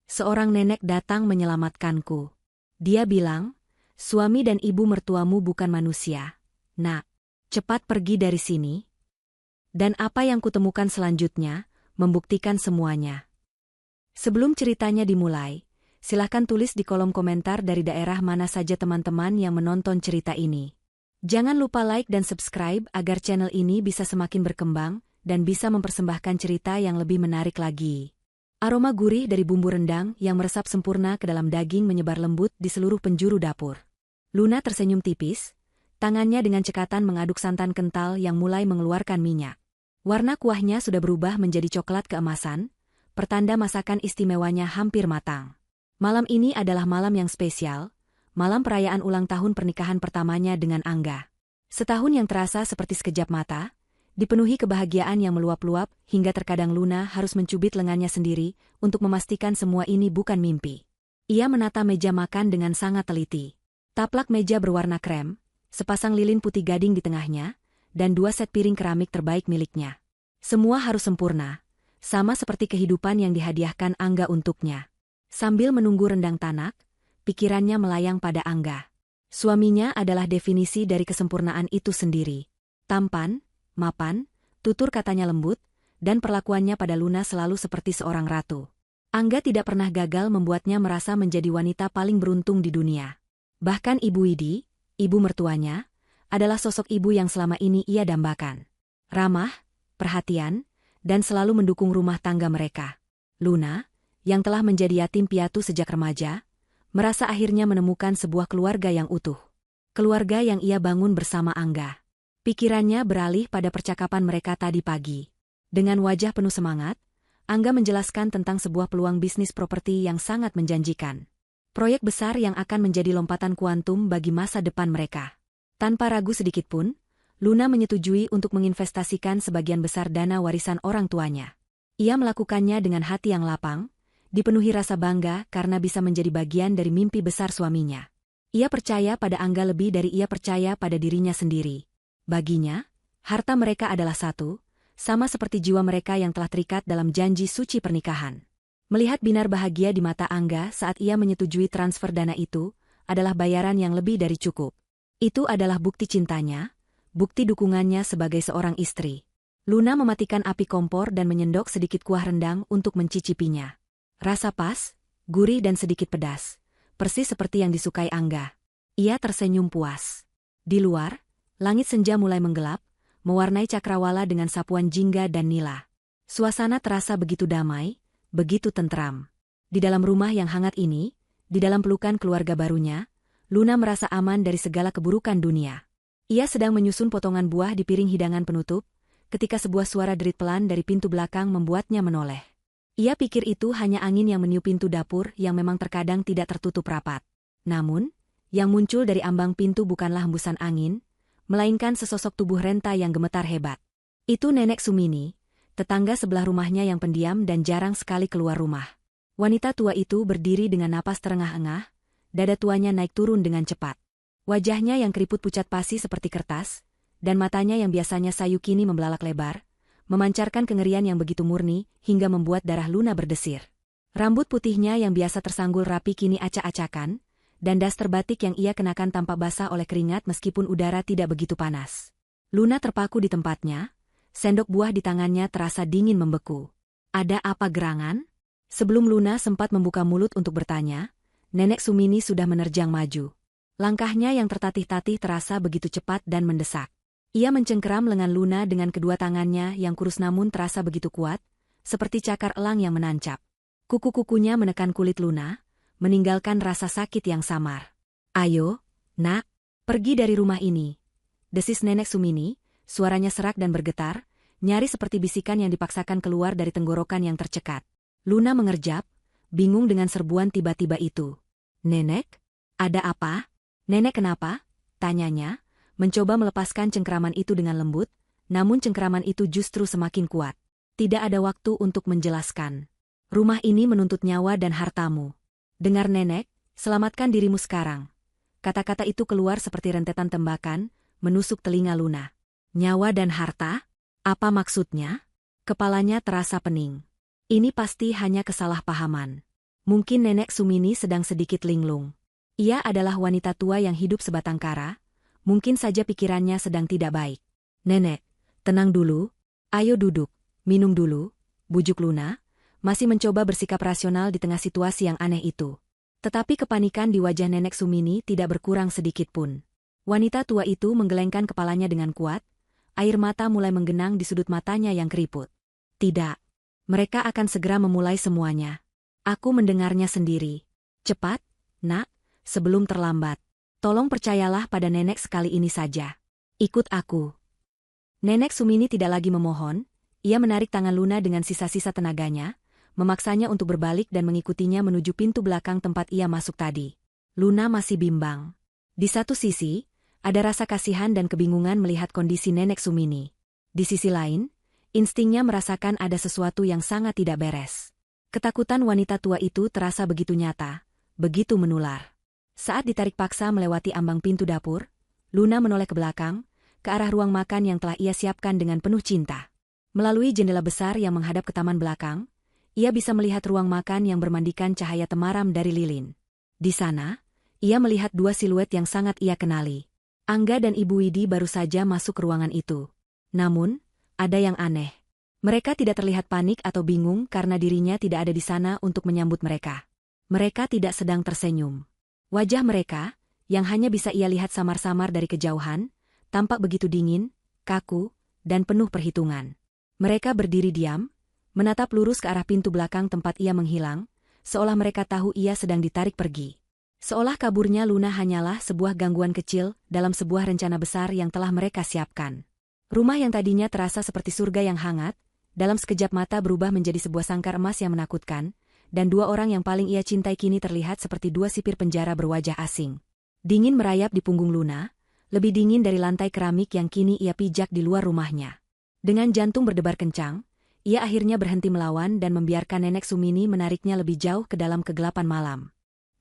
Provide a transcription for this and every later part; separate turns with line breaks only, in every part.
Seorang nenek datang menyelamatkanku. Dia bilang, suami dan ibu mertuamu bukan manusia. Nak, cepat pergi dari sini. Dan apa yang kutemukan selanjutnya, membuktikan semuanya. Sebelum ceritanya dimulai, silakan tulis di kolom komentar dari daerah mana saja teman-teman yang menonton cerita ini. Jangan lupa like dan subscribe agar channel ini bisa semakin berkembang dan bisa mempersembahkan cerita yang lebih menarik lagi. Aroma gurih dari bumbu rendang yang meresap sempurna ke dalam daging menyebar lembut di seluruh penjuru dapur. Luna tersenyum tipis, tangannya dengan cekatan mengaduk santan kental yang mulai mengeluarkan minyak. Warna kuahnya sudah berubah menjadi coklat keemasan, pertanda masakan istimewanya hampir matang. Malam ini adalah malam yang spesial, malam perayaan ulang tahun pernikahan pertamanya dengan Angga. Setahun yang terasa seperti sekejap mata, dipenuhi kebahagiaan yang meluap-luap hingga terkadang Luna harus mencubit lengannya sendiri untuk memastikan semua ini bukan mimpi. Ia menata meja makan dengan sangat teliti. Taplak meja berwarna krem, sepasang lilin putih gading di tengahnya, dan 2 set piring keramik terbaik miliknya. Semua harus sempurna, sama seperti kehidupan yang dihadiahkan Angga untuknya. Sambil menunggu rendang tanak, pikirannya melayang pada Angga. Suaminya adalah definisi dari kesempurnaan itu sendiri. Tampan, mapan, tutur katanya lembut, dan perlakuannya pada Luna selalu seperti seorang ratu. Angga tidak pernah gagal membuatnya merasa menjadi wanita paling beruntung di dunia. Bahkan Ibu Widi, ibu mertuanya, adalah sosok ibu yang selama ini ia dambakan. Ramah, perhatian, dan selalu mendukung rumah tangga mereka. Luna, yang telah menjadi yatim piatu sejak remaja, merasa akhirnya menemukan sebuah keluarga yang utuh. Keluarga yang ia bangun bersama Angga. Pikirannya beralih pada percakapan mereka tadi pagi. Dengan wajah penuh semangat, Angga menjelaskan tentang sebuah peluang bisnis properti yang sangat menjanjikan. Proyek besar yang akan menjadi lompatan kuantum bagi masa depan mereka. Tanpa ragu sedikitpun, Luna menyetujui untuk menginvestasikan sebagian besar dana warisan orang tuanya. Ia melakukannya dengan hati yang lapang, dipenuhi rasa bangga karena bisa menjadi bagian dari mimpi besar suaminya. Ia percaya pada Angga lebih dari ia percaya pada dirinya sendiri. Baginya, harta mereka adalah satu, sama seperti jiwa mereka yang telah terikat dalam janji suci pernikahan. Melihat binar bahagia di mata Angga saat ia menyetujui transfer dana itu, adalah bayaran yang lebih dari cukup. Itu adalah bukti cintanya, bukti dukungannya sebagai seorang istri. Luna mematikan api kompor dan menyendok sedikit kuah rendang untuk mencicipinya. Rasa pas, gurih dan sedikit pedas, persis seperti yang disukai Angga. Ia tersenyum puas. Di luar, langit senja mulai menggelap, mewarnai cakrawala dengan sapuan jingga dan nila. Suasana terasa begitu damai, begitu tentram. Di dalam rumah yang hangat ini, di dalam pelukan keluarga barunya, Luna merasa aman dari segala keburukan dunia. Ia sedang menyusun potongan buah di piring hidangan penutup, ketika sebuah suara derit pelan dari pintu belakang membuatnya menoleh. Ia pikir itu hanya angin yang meniup pintu dapur yang memang terkadang tidak tertutup rapat. Namun, yang muncul dari ambang pintu bukanlah hembusan angin, melainkan sesosok tubuh renta yang gemetar hebat. Itu Nenek Sumini, tetangga sebelah rumahnya yang pendiam dan jarang sekali keluar rumah. Wanita tua itu berdiri dengan napas terengah-engah, dada tuanya naik turun dengan cepat. Wajahnya yang keriput pucat pasi seperti kertas, dan matanya yang biasanya sayu kini membelalak lebar, memancarkan kengerian yang begitu murni hingga membuat darah Luna berdesir. Rambut putihnya yang biasa tersanggul rapi kini acak-acakan, dan daster batik yang ia kenakan tampak basah oleh keringat meskipun udara tidak begitu panas. Luna terpaku di tempatnya, sendok buah di tangannya terasa dingin membeku. Ada apa gerangan? Sebelum Luna sempat membuka mulut untuk bertanya, Nenek Sumini sudah menerjang maju. Langkahnya yang tertatih-tatih terasa begitu cepat dan mendesak. Ia mencengkeram lengan Luna dengan kedua tangannya yang kurus namun terasa begitu kuat, seperti cakar elang yang menancap. Kuku-kukunya menekan kulit Luna, meninggalkan rasa sakit yang samar. Ayo, nak, pergi dari rumah ini. Desis Nenek Sumini, suaranya serak dan bergetar, nyaris seperti bisikan yang dipaksakan keluar dari tenggorokan yang tercekat. Luna mengerjap, bingung dengan serbuan tiba-tiba itu. Nenek? Ada apa? Nenek kenapa? Tanyanya, mencoba melepaskan cengkeraman itu dengan lembut, namun cengkeraman itu justru semakin kuat. Tidak ada waktu untuk menjelaskan. Rumah ini menuntut nyawa dan hartamu. Dengar Nenek, selamatkan dirimu sekarang. Kata-kata itu keluar seperti rentetan tembakan, menusuk telinga Luna. Nyawa dan harta? Apa maksudnya? Kepalanya terasa pening. Ini pasti hanya kesalahpahaman. Mungkin Nenek Sumini sedang sedikit linglung. Ia adalah wanita tua yang hidup sebatang kara, mungkin saja pikirannya sedang tidak baik. Nenek, tenang dulu. Ayo duduk, minum dulu, bujuk Luna, masih mencoba bersikap rasional di tengah situasi yang aneh itu. Tetapi kepanikan di wajah Nenek Sumini tidak berkurang sedikit pun. Wanita tua itu menggelengkan kepalanya dengan kuat, air mata mulai menggenang di sudut matanya yang keriput. Tidak. Mereka akan segera memulai semuanya. Aku mendengarnya sendiri. Cepat, nak, sebelum terlambat. Tolong percayalah pada nenek sekali ini saja. Ikut aku. Nenek Sumini tidak lagi memohon, ia menarik tangan Luna dengan sisa-sisa tenaganya, memaksanya untuk berbalik dan mengikutinya menuju pintu belakang tempat ia masuk tadi. Luna masih bimbang. Di satu sisi, ada rasa kasihan dan kebingungan melihat kondisi Nenek Sumini. Di sisi lain, instingnya merasakan ada sesuatu yang sangat tidak beres. Ketakutan wanita tua itu terasa begitu nyata, begitu menular. Saat ditarik paksa melewati ambang pintu dapur, Luna menoleh ke belakang, ke arah ruang makan yang telah ia siapkan dengan penuh cinta. Melalui jendela besar yang menghadap ke taman belakang, ia bisa melihat ruang makan yang bermandikan cahaya temaram dari lilin. Di sana, ia melihat dua siluet yang sangat ia kenali. Angga dan Ibu Widi baru saja masuk ke ruangan itu. Namun, ada yang aneh. Mereka tidak terlihat panik atau bingung karena dirinya tidak ada di sana untuk menyambut mereka. Mereka tidak sedang tersenyum. Wajah mereka, yang hanya bisa ia lihat samar-samar dari kejauhan, tampak begitu dingin, kaku, dan penuh perhitungan. Mereka berdiri diam, menatap lurus ke arah pintu belakang tempat ia menghilang, seolah mereka tahu ia sedang ditarik pergi. Seolah kaburnya Luna hanyalah sebuah gangguan kecil dalam sebuah rencana besar yang telah mereka siapkan. Rumah yang tadinya terasa seperti surga yang hangat, dalam sekejap mata berubah menjadi sebuah sangkar emas yang menakutkan, dan dua orang yang paling ia cintai kini terlihat seperti dua sipir penjara berwajah asing. Dingin merayap di punggung Luna, lebih dingin dari lantai keramik yang kini ia pijak di luar rumahnya. Dengan jantung berdebar kencang, ia akhirnya berhenti melawan dan membiarkan Nenek Sumini menariknya lebih jauh ke dalam kegelapan malam.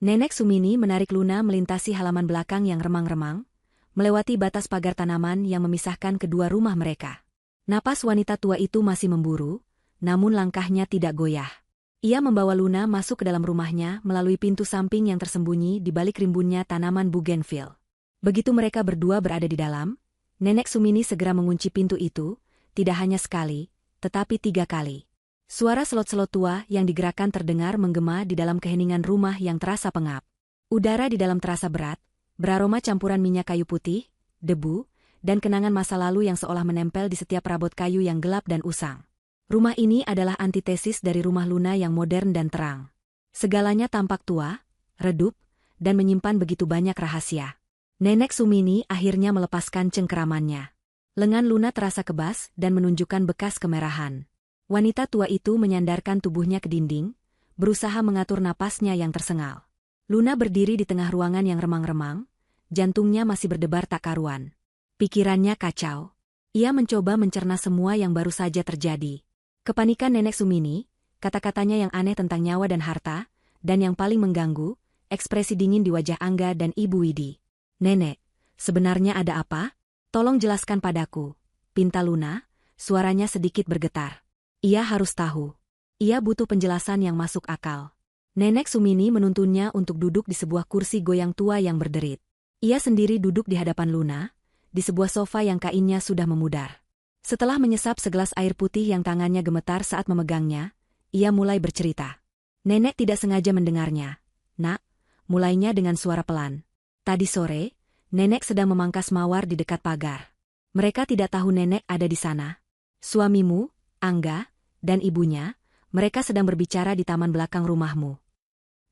Nenek Sumini menarik Luna melintasi halaman belakang yang remang-remang, melewati batas pagar tanaman yang memisahkan kedua rumah mereka. Napas wanita tua itu masih memburu, namun langkahnya tidak goyah. Ia membawa Luna masuk ke dalam rumahnya melalui pintu samping yang tersembunyi di balik rimbunnya tanaman bougainville. Begitu mereka berdua berada di dalam, Nenek Sumini segera mengunci pintu itu, tidak hanya sekali, tetapi 3 kali. Suara selot-selot tua yang digerakkan terdengar menggema di dalam keheningan rumah yang terasa pengap. Udara di dalam terasa berat, beraroma campuran minyak kayu putih, debu, dan kenangan masa lalu yang seolah menempel di setiap perabot kayu yang gelap dan usang. Rumah ini adalah antitesis dari rumah Luna yang modern dan terang. Segalanya tampak tua, redup, dan menyimpan begitu banyak rahasia. Nenek Sumini akhirnya melepaskan cengkeramannya. Lengan Luna terasa kebas dan menunjukkan bekas kemerahan. Wanita tua itu menyandarkan tubuhnya ke dinding, berusaha mengatur napasnya yang tersengal. Luna berdiri di tengah ruangan yang remang-remang, jantungnya masih berdebar tak karuan. Pikirannya kacau. Ia mencoba mencerna semua yang baru saja terjadi. Kepanikan Nenek Sumini, kata-katanya yang aneh tentang nyawa dan harta, dan yang paling mengganggu, ekspresi dingin di wajah Angga dan Ibu Widi. "Nenek, sebenarnya ada apa? Tolong jelaskan padaku," pinta Luna, suaranya sedikit bergetar. Ia harus tahu. Ia butuh penjelasan yang masuk akal. Nenek Sumini menuntunnya untuk duduk di sebuah kursi goyang tua yang berderit. Ia sendiri duduk di hadapan Luna, di sebuah sofa yang kainnya sudah memudar. Setelah menyesap segelas air putih yang tangannya gemetar saat memegangnya, ia mulai bercerita. Nenek tidak sengaja mendengarnya. "Nak," mulainya dengan suara pelan. "Tadi sore, nenek sedang memangkas mawar di dekat pagar. Mereka tidak tahu nenek ada di sana. Suamimu, Angga, dan ibunya, mereka sedang berbicara di taman belakang rumahmu."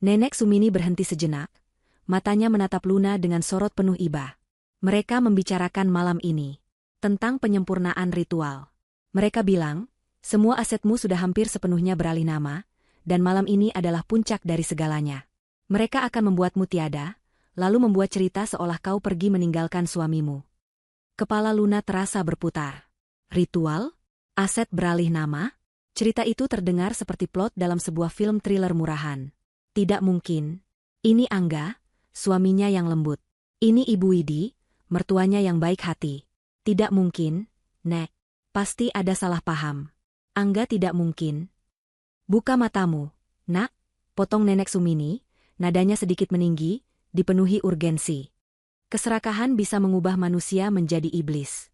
Nenek Sumini berhenti sejenak, matanya menatap Luna dengan sorot penuh iba. Mereka membicarakan malam ini tentang penyempurnaan ritual. Mereka bilang, semua asetmu sudah hampir sepenuhnya beralih nama, dan malam ini adalah puncak dari segalanya. Mereka akan membuatmu tiada, lalu membuat cerita seolah kau pergi meninggalkan suamimu. Kepala Luna terasa berputar. Ritual? Aset beralih nama? Cerita itu terdengar seperti plot dalam sebuah film thriller murahan. Tidak mungkin. Ini Angga, suaminya yang lembut. Ini Ibu Widi, mertuanya yang baik hati. Tidak mungkin, Nek. Pasti ada salah paham. Angga tidak mungkin. Buka matamu, Nak. potong Nenek Sumini, nadanya sedikit meninggi, dipenuhi urgensi. Keserakahan bisa mengubah manusia menjadi iblis.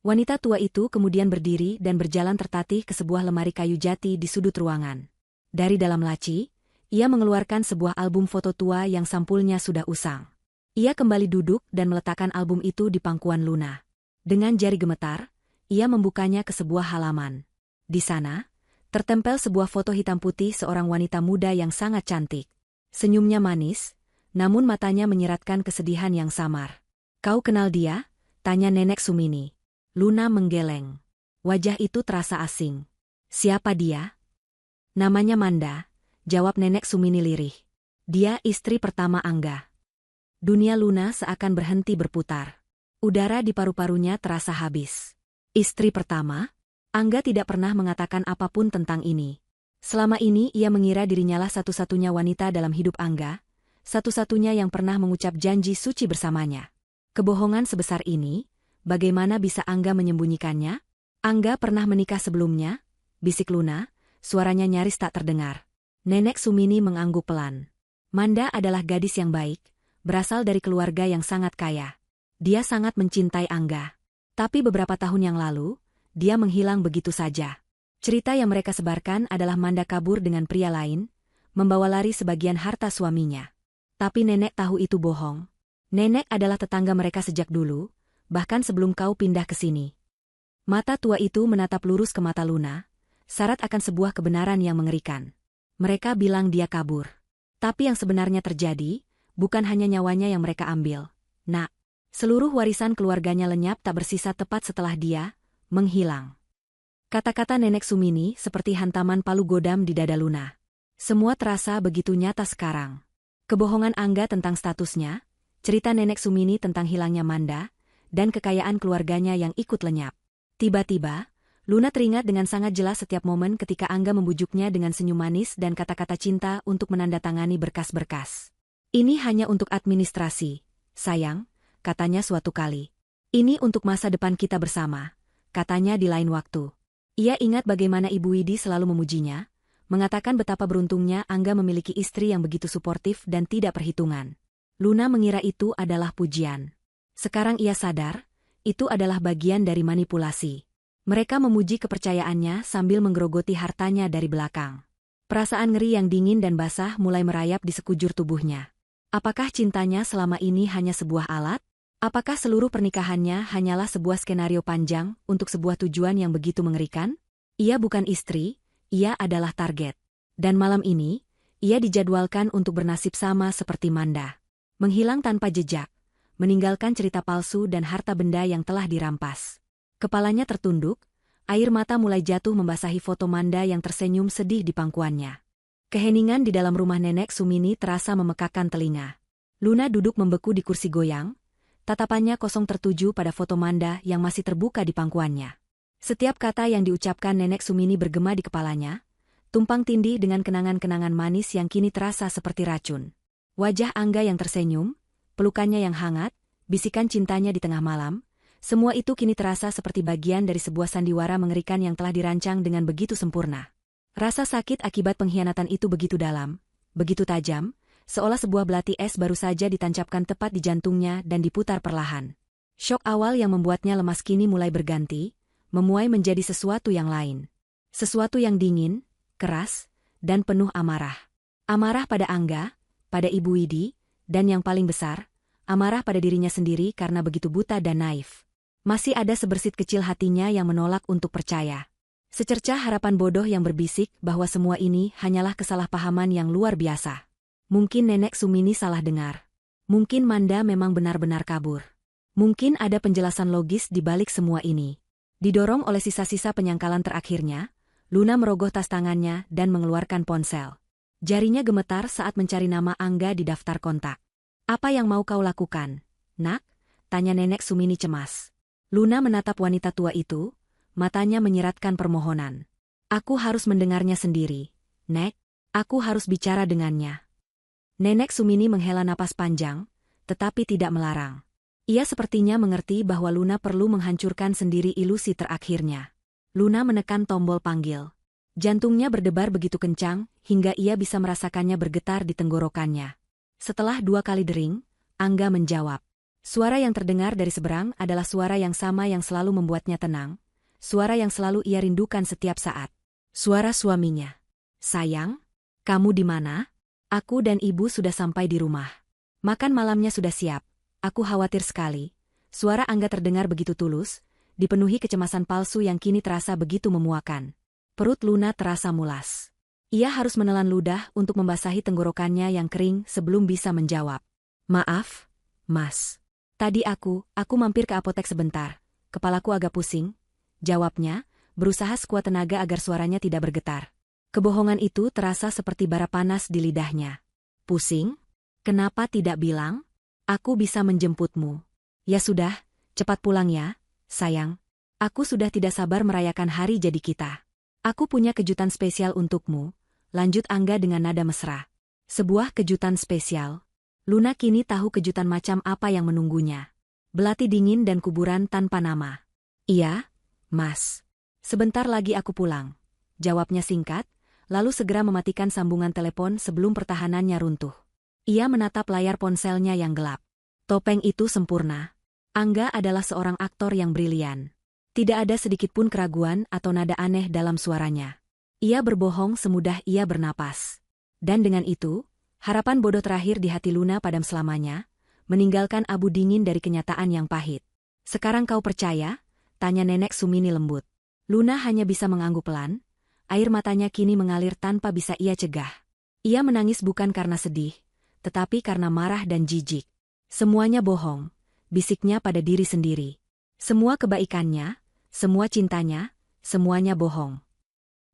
Wanita tua itu kemudian berdiri dan berjalan tertatih ke sebuah lemari kayu jati di sudut ruangan. Dari dalam laci, ia mengeluarkan sebuah album foto tua yang sampulnya sudah usang. Ia kembali duduk dan meletakkan album itu di pangkuan Luna. Dengan jari gemetar, ia membukanya ke sebuah halaman. Di sana, tertempel sebuah foto hitam putih seorang wanita muda yang sangat cantik. Senyumnya manis, namun matanya menyiratkan kesedihan yang samar. "Kau kenal dia?" tanya Nenek Sumini. Luna menggeleng. Wajah itu terasa asing. "Siapa dia?" "Namanya Manda," jawab Nenek Sumini lirih. "Dia istri pertama Angga." Dunia Luna seakan berhenti berputar. Udara di paru-parunya terasa habis. Istri pertama? Angga tidak pernah mengatakan apapun tentang ini. Selama ini ia mengira dirinyalah satu-satunya wanita dalam hidup Angga, satu-satunya yang pernah mengucap janji suci bersamanya. Kebohongan sebesar ini, bagaimana bisa Angga menyembunyikannya? "Angga pernah menikah sebelumnya?" bisik Luna, suaranya nyaris tak terdengar. Nenek Sumini mengangguk pelan. "Manda adalah gadis yang baik, berasal dari keluarga yang sangat kaya. Dia sangat mencintai Angga. Tapi beberapa tahun yang lalu, dia menghilang begitu saja." Cerita yang mereka sebarkan adalah Manda kabur dengan pria lain, membawa lari sebagian harta suaminya. Tapi nenek tahu itu bohong. Nenek adalah tetangga mereka sejak dulu, bahkan sebelum kau pindah ke sini. Mata tua itu menatap lurus ke mata Luna, syarat akan sebuah kebenaran yang mengerikan. Mereka bilang dia kabur. Tapi yang sebenarnya terjadi, bukan hanya nyawanya yang mereka ambil. Nak, seluruh warisan keluarganya lenyap tak bersisa tepat setelah dia menghilang. Kata-kata Nenek Sumini seperti hantaman palu godam di dada Luna. Semua terasa begitu nyata sekarang. Kebohongan Angga tentang statusnya, cerita Nenek Sumini tentang hilangnya Manda, dan kekayaan keluarganya yang ikut lenyap. Tiba-tiba, Luna teringat dengan sangat jelas setiap momen ketika Angga membujuknya dengan senyum manis dan kata-kata cinta untuk menandatangani berkas-berkas. "Ini hanya untuk administrasi, sayang," katanya suatu kali. "Ini untuk masa depan kita bersama," katanya di lain waktu. Ia ingat bagaimana Ibu Widi selalu memujinya, mengatakan betapa beruntungnya Angga memiliki istri yang begitu suportif dan tidak perhitungan. Luna mengira itu adalah pujian. Sekarang ia sadar, itu adalah bagian dari manipulasi. Mereka memuji kepercayaannya sambil menggerogoti hartanya dari belakang. Perasaan ngeri yang dingin dan basah mulai merayap di sekujur tubuhnya. Apakah cintanya selama ini hanya sebuah alat? Apakah seluruh pernikahannya hanyalah sebuah skenario panjang untuk sebuah tujuan yang begitu mengerikan? Ia bukan istri, ia adalah target. Dan malam ini, ia dijadwalkan untuk bernasib sama seperti Manda. Menghilang tanpa jejak, meninggalkan cerita palsu dan harta benda yang telah dirampas. Kepalanya tertunduk, air mata mulai jatuh membasahi foto Manda yang tersenyum sedih di pangkuannya. Keheningan di dalam rumah Nenek Sumini terasa memekakkan telinga. Luna duduk membeku di kursi goyang, tatapannya kosong tertuju pada foto Manda yang masih terbuka di pangkuannya. Setiap kata yang diucapkan Nenek Sumini bergema di kepalanya, tumpang tindih dengan kenangan-kenangan manis yang kini terasa seperti racun. Wajah Angga yang tersenyum, pelukannya yang hangat, bisikan cintanya di tengah malam, semua itu kini terasa seperti bagian dari sebuah sandiwara mengerikan yang telah dirancang dengan begitu sempurna. Rasa sakit akibat pengkhianatan itu begitu dalam, begitu tajam, seolah sebuah belati es baru saja ditancapkan tepat di jantungnya dan diputar perlahan. Syok awal yang membuatnya lemas kini mulai berganti, memuai menjadi sesuatu yang lain. Sesuatu yang dingin, keras, dan penuh amarah. Amarah pada Angga, pada Ibu Widi, dan yang paling besar, amarah pada dirinya sendiri karena begitu buta dan naif. Masih ada sebersit kecil hatinya yang menolak untuk percaya. Secercah harapan bodoh yang berbisik bahwa semua ini hanyalah kesalahpahaman yang luar biasa. Mungkin Nenek Sumini salah dengar. Mungkin Manda memang benar-benar kabur. Mungkin ada penjelasan logis di balik semua ini. Didorong oleh sisa-sisa penyangkalan terakhirnya, Luna merogoh tas tangannya dan mengeluarkan ponsel. Jarinya gemetar saat mencari nama Angga di daftar kontak. "Apa yang mau kau lakukan, Nak?" tanya Nenek Sumini cemas. Luna menatap wanita tua itu, matanya menyiratkan permohonan. "Aku harus mendengarnya sendiri, Nek. Aku harus bicara dengannya." Nenek Sumini menghela napas panjang, tetapi tidak melarang. Ia sepertinya mengerti bahwa Luna perlu menghancurkan sendiri ilusi terakhirnya. Luna menekan tombol panggil. Jantungnya berdebar begitu kencang, hingga ia bisa merasakannya bergetar di tenggorokannya. Setelah 2 kali dering, Angga menjawab. Suara yang terdengar dari seberang adalah suara yang sama yang selalu membuatnya tenang, suara yang selalu ia rindukan setiap saat. Suara suaminya. Sayang, kamu di mana? Aku dan ibu sudah sampai di rumah. Makan malamnya sudah siap. Aku khawatir sekali. Suara Angga terdengar begitu tulus, dipenuhi kecemasan palsu yang kini terasa begitu memuakan. Perut Luna terasa mulas. Ia harus menelan ludah untuk membasahi tenggorokannya yang kering sebelum bisa menjawab. Maaf, Mas. Tadi aku mampir ke apotek sebentar. Kepalaku agak pusing. Jawabnya, berusaha sekuat tenaga agar suaranya tidak bergetar. Kebohongan itu terasa seperti bara panas di lidahnya. Pusing? Kenapa tidak bilang? Aku bisa menjemputmu. Ya sudah, cepat pulang ya, sayang. Aku sudah tidak sabar merayakan hari jadi kita. Aku punya kejutan spesial untukmu, lanjut Angga dengan nada mesra. Sebuah kejutan spesial. Luna kini tahu kejutan macam apa yang menunggunya. Belati dingin dan kuburan tanpa nama. Iya, Mas. Sebentar lagi aku pulang. Jawabnya singkat, lalu segera mematikan sambungan telepon sebelum pertahanannya runtuh. Ia menatap layar ponselnya yang gelap. Topeng itu sempurna. Angga adalah seorang aktor yang brilian. Tidak ada sedikitpun keraguan atau nada aneh dalam suaranya. Ia berbohong semudah ia bernapas. Dan dengan itu, harapan bodoh terakhir di hati Luna padam selamanya, meninggalkan abu dingin dari kenyataan yang pahit. Sekarang kau percaya? Tanya Nenek Sumini lembut. Luna hanya bisa mengangguk pelan, air matanya kini mengalir tanpa bisa ia cegah. Ia menangis bukan karena sedih, tetapi karena marah dan jijik. Semuanya bohong, bisiknya pada diri sendiri. Semua kebaikannya, semua cintanya, semuanya bohong.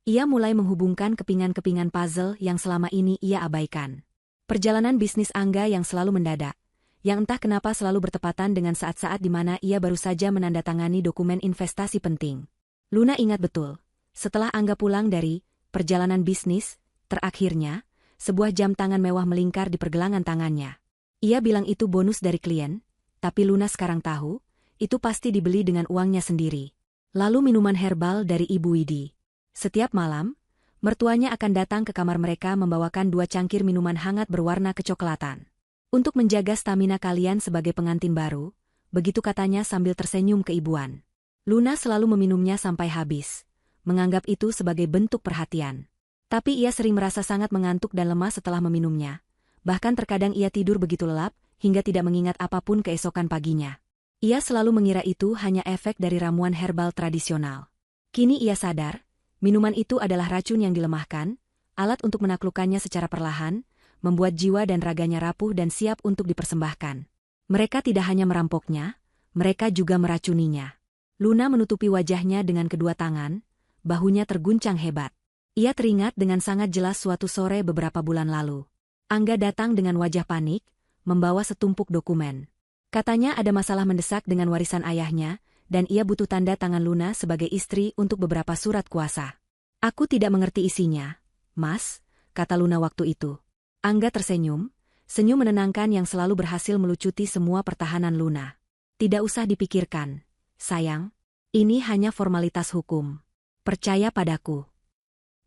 Ia mulai menghubungkan kepingan-kepingan puzzle yang selama ini ia abaikan. Perjalanan bisnis Angga yang selalu mendadak, yang entah kenapa selalu bertepatan dengan saat-saat di mana ia baru saja menandatangani dokumen investasi penting. Luna ingat betul, setelah Angga pulang dari perjalanan bisnis, terakhirnya, sebuah jam tangan mewah melingkar di pergelangan tangannya. Ia bilang itu bonus dari klien, tapi Luna sekarang tahu, itu pasti dibeli dengan uangnya sendiri. Lalu minuman herbal dari Ibu Widi. Setiap malam, mertuanya akan datang ke kamar mereka membawakan 2 cangkir minuman hangat berwarna kecoklatan. Untuk menjaga stamina kalian sebagai pengantin baru, begitu katanya sambil tersenyum keibuan. Luna selalu meminumnya sampai habis, menganggap itu sebagai bentuk perhatian. Tapi ia sering merasa sangat mengantuk dan lemah setelah meminumnya. Bahkan terkadang ia tidur begitu lelap, hingga tidak mengingat apapun keesokan paginya. Ia selalu mengira itu hanya efek dari ramuan herbal tradisional. Kini ia sadar, minuman itu adalah racun yang dilemahkan, alat untuk menaklukkannya secara perlahan, membuat jiwa dan raganya rapuh dan siap untuk dipersembahkan. Mereka tidak hanya merampoknya, mereka juga meracuninya. Luna menutupi wajahnya dengan kedua tangan, bahunya terguncang hebat. Ia teringat dengan sangat jelas suatu sore beberapa bulan lalu. Angga datang dengan wajah panik, membawa setumpuk dokumen. Katanya ada masalah mendesak dengan warisan ayahnya, dan ia butuh tanda tangan Luna sebagai istri untuk beberapa surat kuasa. Aku tidak mengerti isinya, Mas, kata Luna waktu itu. Angga tersenyum, senyum menenangkan yang selalu berhasil melucuti semua pertahanan Luna. Tidak usah dipikirkan, sayang, ini hanya formalitas hukum. Percaya padaku.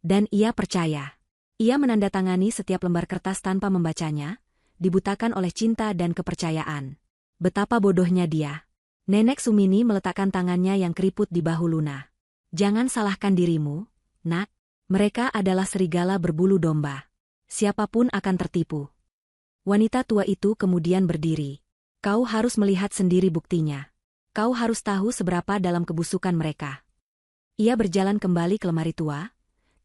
Dan ia percaya. Ia menandatangani setiap lembar kertas tanpa membacanya, dibutakan oleh cinta dan kepercayaan. Betapa bodohnya dia. Nenek Sumini meletakkan tangannya yang keriput di bahu Luna. Jangan salahkan dirimu, nak. Mereka adalah serigala berbulu domba. Siapapun akan tertipu. Wanita tua itu kemudian berdiri. Kau harus melihat sendiri buktinya. Kau harus tahu seberapa dalam kebusukan mereka. Ia berjalan kembali ke lemari tua,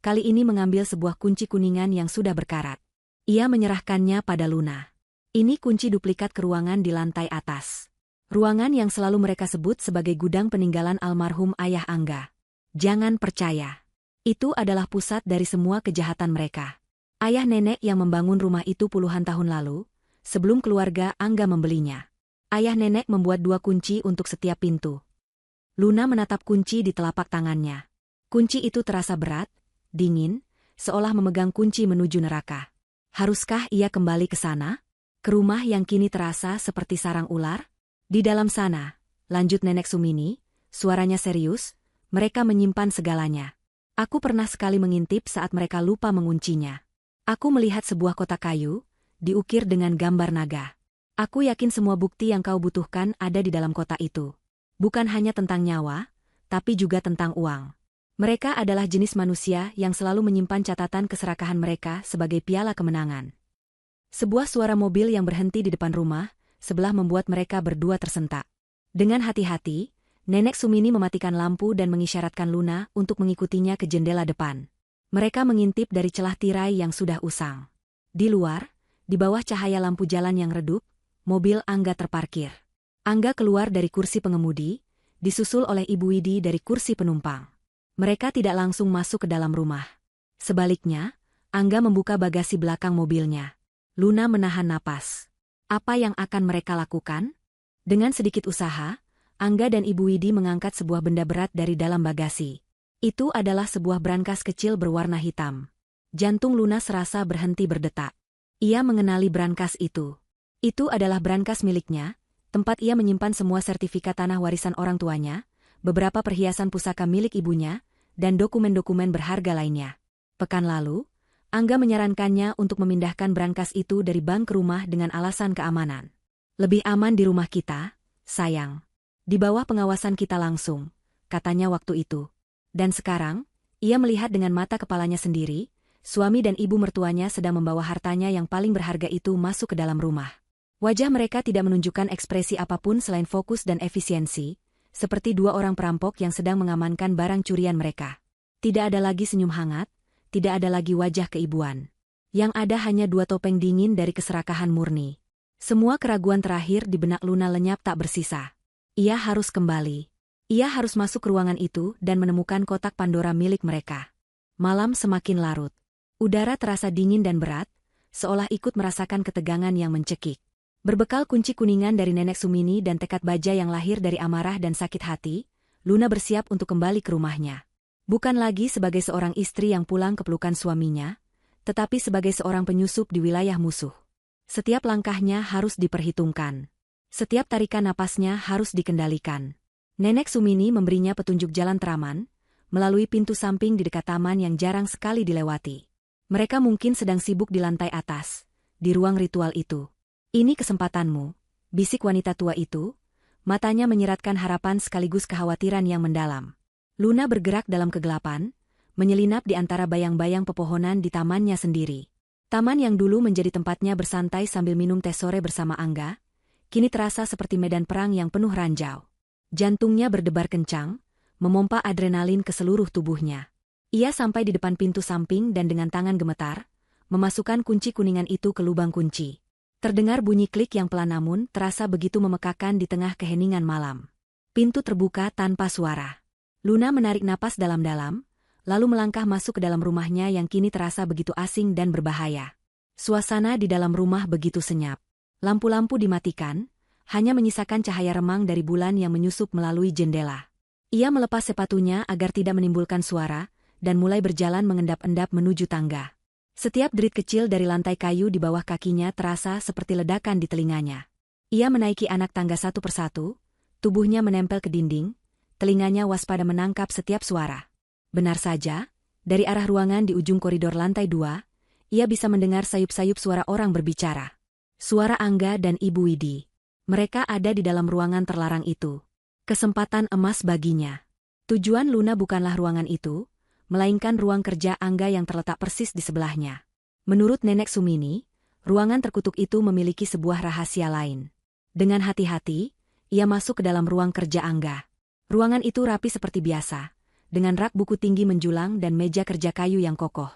kali ini mengambil sebuah kunci kuningan yang sudah berkarat. Ia menyerahkannya pada Luna. Ini kunci duplikat ke ruangan di lantai atas. Ruangan yang selalu mereka sebut sebagai gudang peninggalan almarhum ayah Angga. Jangan percaya. Itu adalah pusat dari semua kejahatan mereka. Ayah nenek yang membangun rumah itu puluhan tahun lalu, sebelum keluarga Angga membelinya. Ayah nenek membuat 2 kunci untuk setiap pintu. Luna menatap kunci di telapak tangannya. Kunci itu terasa berat, dingin, seolah memegang kunci menuju neraka. Haruskah ia kembali ke sana? Ke rumah yang kini terasa seperti sarang ular? Di dalam sana, lanjut Nenek Sumini, suaranya serius, mereka menyimpan segalanya. Aku pernah sekali mengintip saat mereka lupa menguncinya. Aku melihat sebuah kotak kayu, diukir dengan gambar naga. Aku yakin semua bukti yang kau butuhkan ada di dalam kotak itu. Bukan hanya tentang nyawa, tapi juga tentang uang. Mereka adalah jenis manusia yang selalu menyimpan catatan keserakahan mereka sebagai piala kemenangan. Sebuah suara mobil yang berhenti di depan rumah sebelah membuat mereka berdua tersentak. Dengan hati-hati, Nenek Sumini mematikan lampu dan mengisyaratkan Luna untuk mengikutinya ke jendela depan. Mereka mengintip dari celah tirai yang sudah usang. Di luar, di bawah cahaya lampu jalan yang redup, mobil Angga terparkir. Angga keluar dari kursi pengemudi, disusul oleh Ibu Widi dari kursi penumpang. Mereka tidak langsung masuk ke dalam rumah. Sebaliknya, Angga membuka bagasi belakang mobilnya. Luna menahan napas. Apa yang akan mereka lakukan? Dengan sedikit usaha, Angga dan Ibu Widi mengangkat sebuah benda berat dari dalam bagasi. Itu adalah sebuah brankas kecil berwarna hitam. Jantung Luna serasa berhenti berdetak. Ia mengenali brankas itu. Itu adalah brankas miliknya, tempat ia menyimpan semua sertifikat tanah warisan orang tuanya, beberapa perhiasan pusaka milik ibunya, dan dokumen-dokumen berharga lainnya. Pekan lalu, Angga menyarankannya untuk memindahkan brankas itu dari bank ke rumah dengan alasan keamanan. Lebih aman di rumah kita, sayang. Di bawah pengawasan kita langsung, katanya waktu itu. Dan sekarang, ia melihat dengan mata kepalanya sendiri, suami dan ibu mertuanya sedang membawa hartanya yang paling berharga itu masuk ke dalam rumah. Wajah mereka tidak menunjukkan ekspresi apapun selain fokus dan efisiensi, seperti dua orang perampok yang sedang mengamankan barang curian mereka. Tidak ada lagi senyum hangat, tidak ada lagi wajah keibuan. Yang ada hanya dua topeng dingin dari keserakahan murni. Semua keraguan terakhir di benak Luna lenyap tak bersisa. Ia harus kembali. Ia harus masuk ke ruangan itu dan menemukan kotak Pandora milik mereka. Malam semakin larut. Udara terasa dingin dan berat, seolah ikut merasakan ketegangan yang mencekik. Berbekal kunci kuningan dari Nenek Sumini dan tekad baja yang lahir dari amarah dan sakit hati, Luna bersiap untuk kembali ke rumahnya. Bukan lagi sebagai seorang istri yang pulang ke pelukan suaminya, tetapi sebagai seorang penyusup di wilayah musuh. Setiap langkahnya harus diperhitungkan. Setiap tarikan napasnya harus dikendalikan. Nenek Sumini memberinya petunjuk jalan teraman, melalui pintu samping di dekat taman yang jarang sekali dilewati. Mereka mungkin sedang sibuk di lantai atas, di ruang ritual itu. Ini kesempatanmu, bisik wanita tua itu, matanya menyiratkan harapan sekaligus kekhawatiran yang mendalam. Luna bergerak dalam kegelapan, menyelinap di antara bayang-bayang pepohonan di tamannya sendiri. Taman yang dulu menjadi tempatnya bersantai sambil minum teh sore bersama Angga, kini terasa seperti medan perang yang penuh ranjau. Jantungnya berdebar kencang, memompa adrenalin ke seluruh tubuhnya. Ia sampai di depan pintu samping dan dengan tangan gemetar, memasukkan kunci kuningan itu ke lubang kunci. Terdengar bunyi klik yang pelan namun terasa begitu memekakan di tengah keheningan malam. Pintu terbuka tanpa suara. Luna menarik napas dalam-dalam, lalu melangkah masuk ke dalam rumahnya yang kini terasa begitu asing dan berbahaya. Suasana di dalam rumah begitu senyap. Lampu-lampu dimatikan, hanya menyisakan cahaya remang dari bulan yang menyusup melalui jendela. Ia melepas sepatunya agar tidak menimbulkan suara, dan mulai berjalan mengendap-endap menuju tangga. Setiap derit kecil dari lantai kayu di bawah kakinya terasa seperti ledakan di telinganya. Ia menaiki anak tangga satu persatu, tubuhnya menempel ke dinding, telinganya waspada menangkap setiap suara. Benar saja, dari arah ruangan di ujung koridor lantai 2, ia bisa mendengar sayup-sayup suara orang berbicara. Suara Angga dan Ibu Widi. Mereka ada di dalam ruangan terlarang itu. Kesempatan emas baginya. Tujuan Luna bukanlah ruangan itu, melainkan ruang kerja Angga yang terletak persis di sebelahnya. Menurut Nenek Sumini, ruangan terkutuk itu memiliki sebuah rahasia lain. Dengan hati-hati, ia masuk ke dalam ruang kerja Angga. Ruangan itu rapi seperti biasa, dengan rak buku tinggi menjulang dan meja kerja kayu yang kokoh.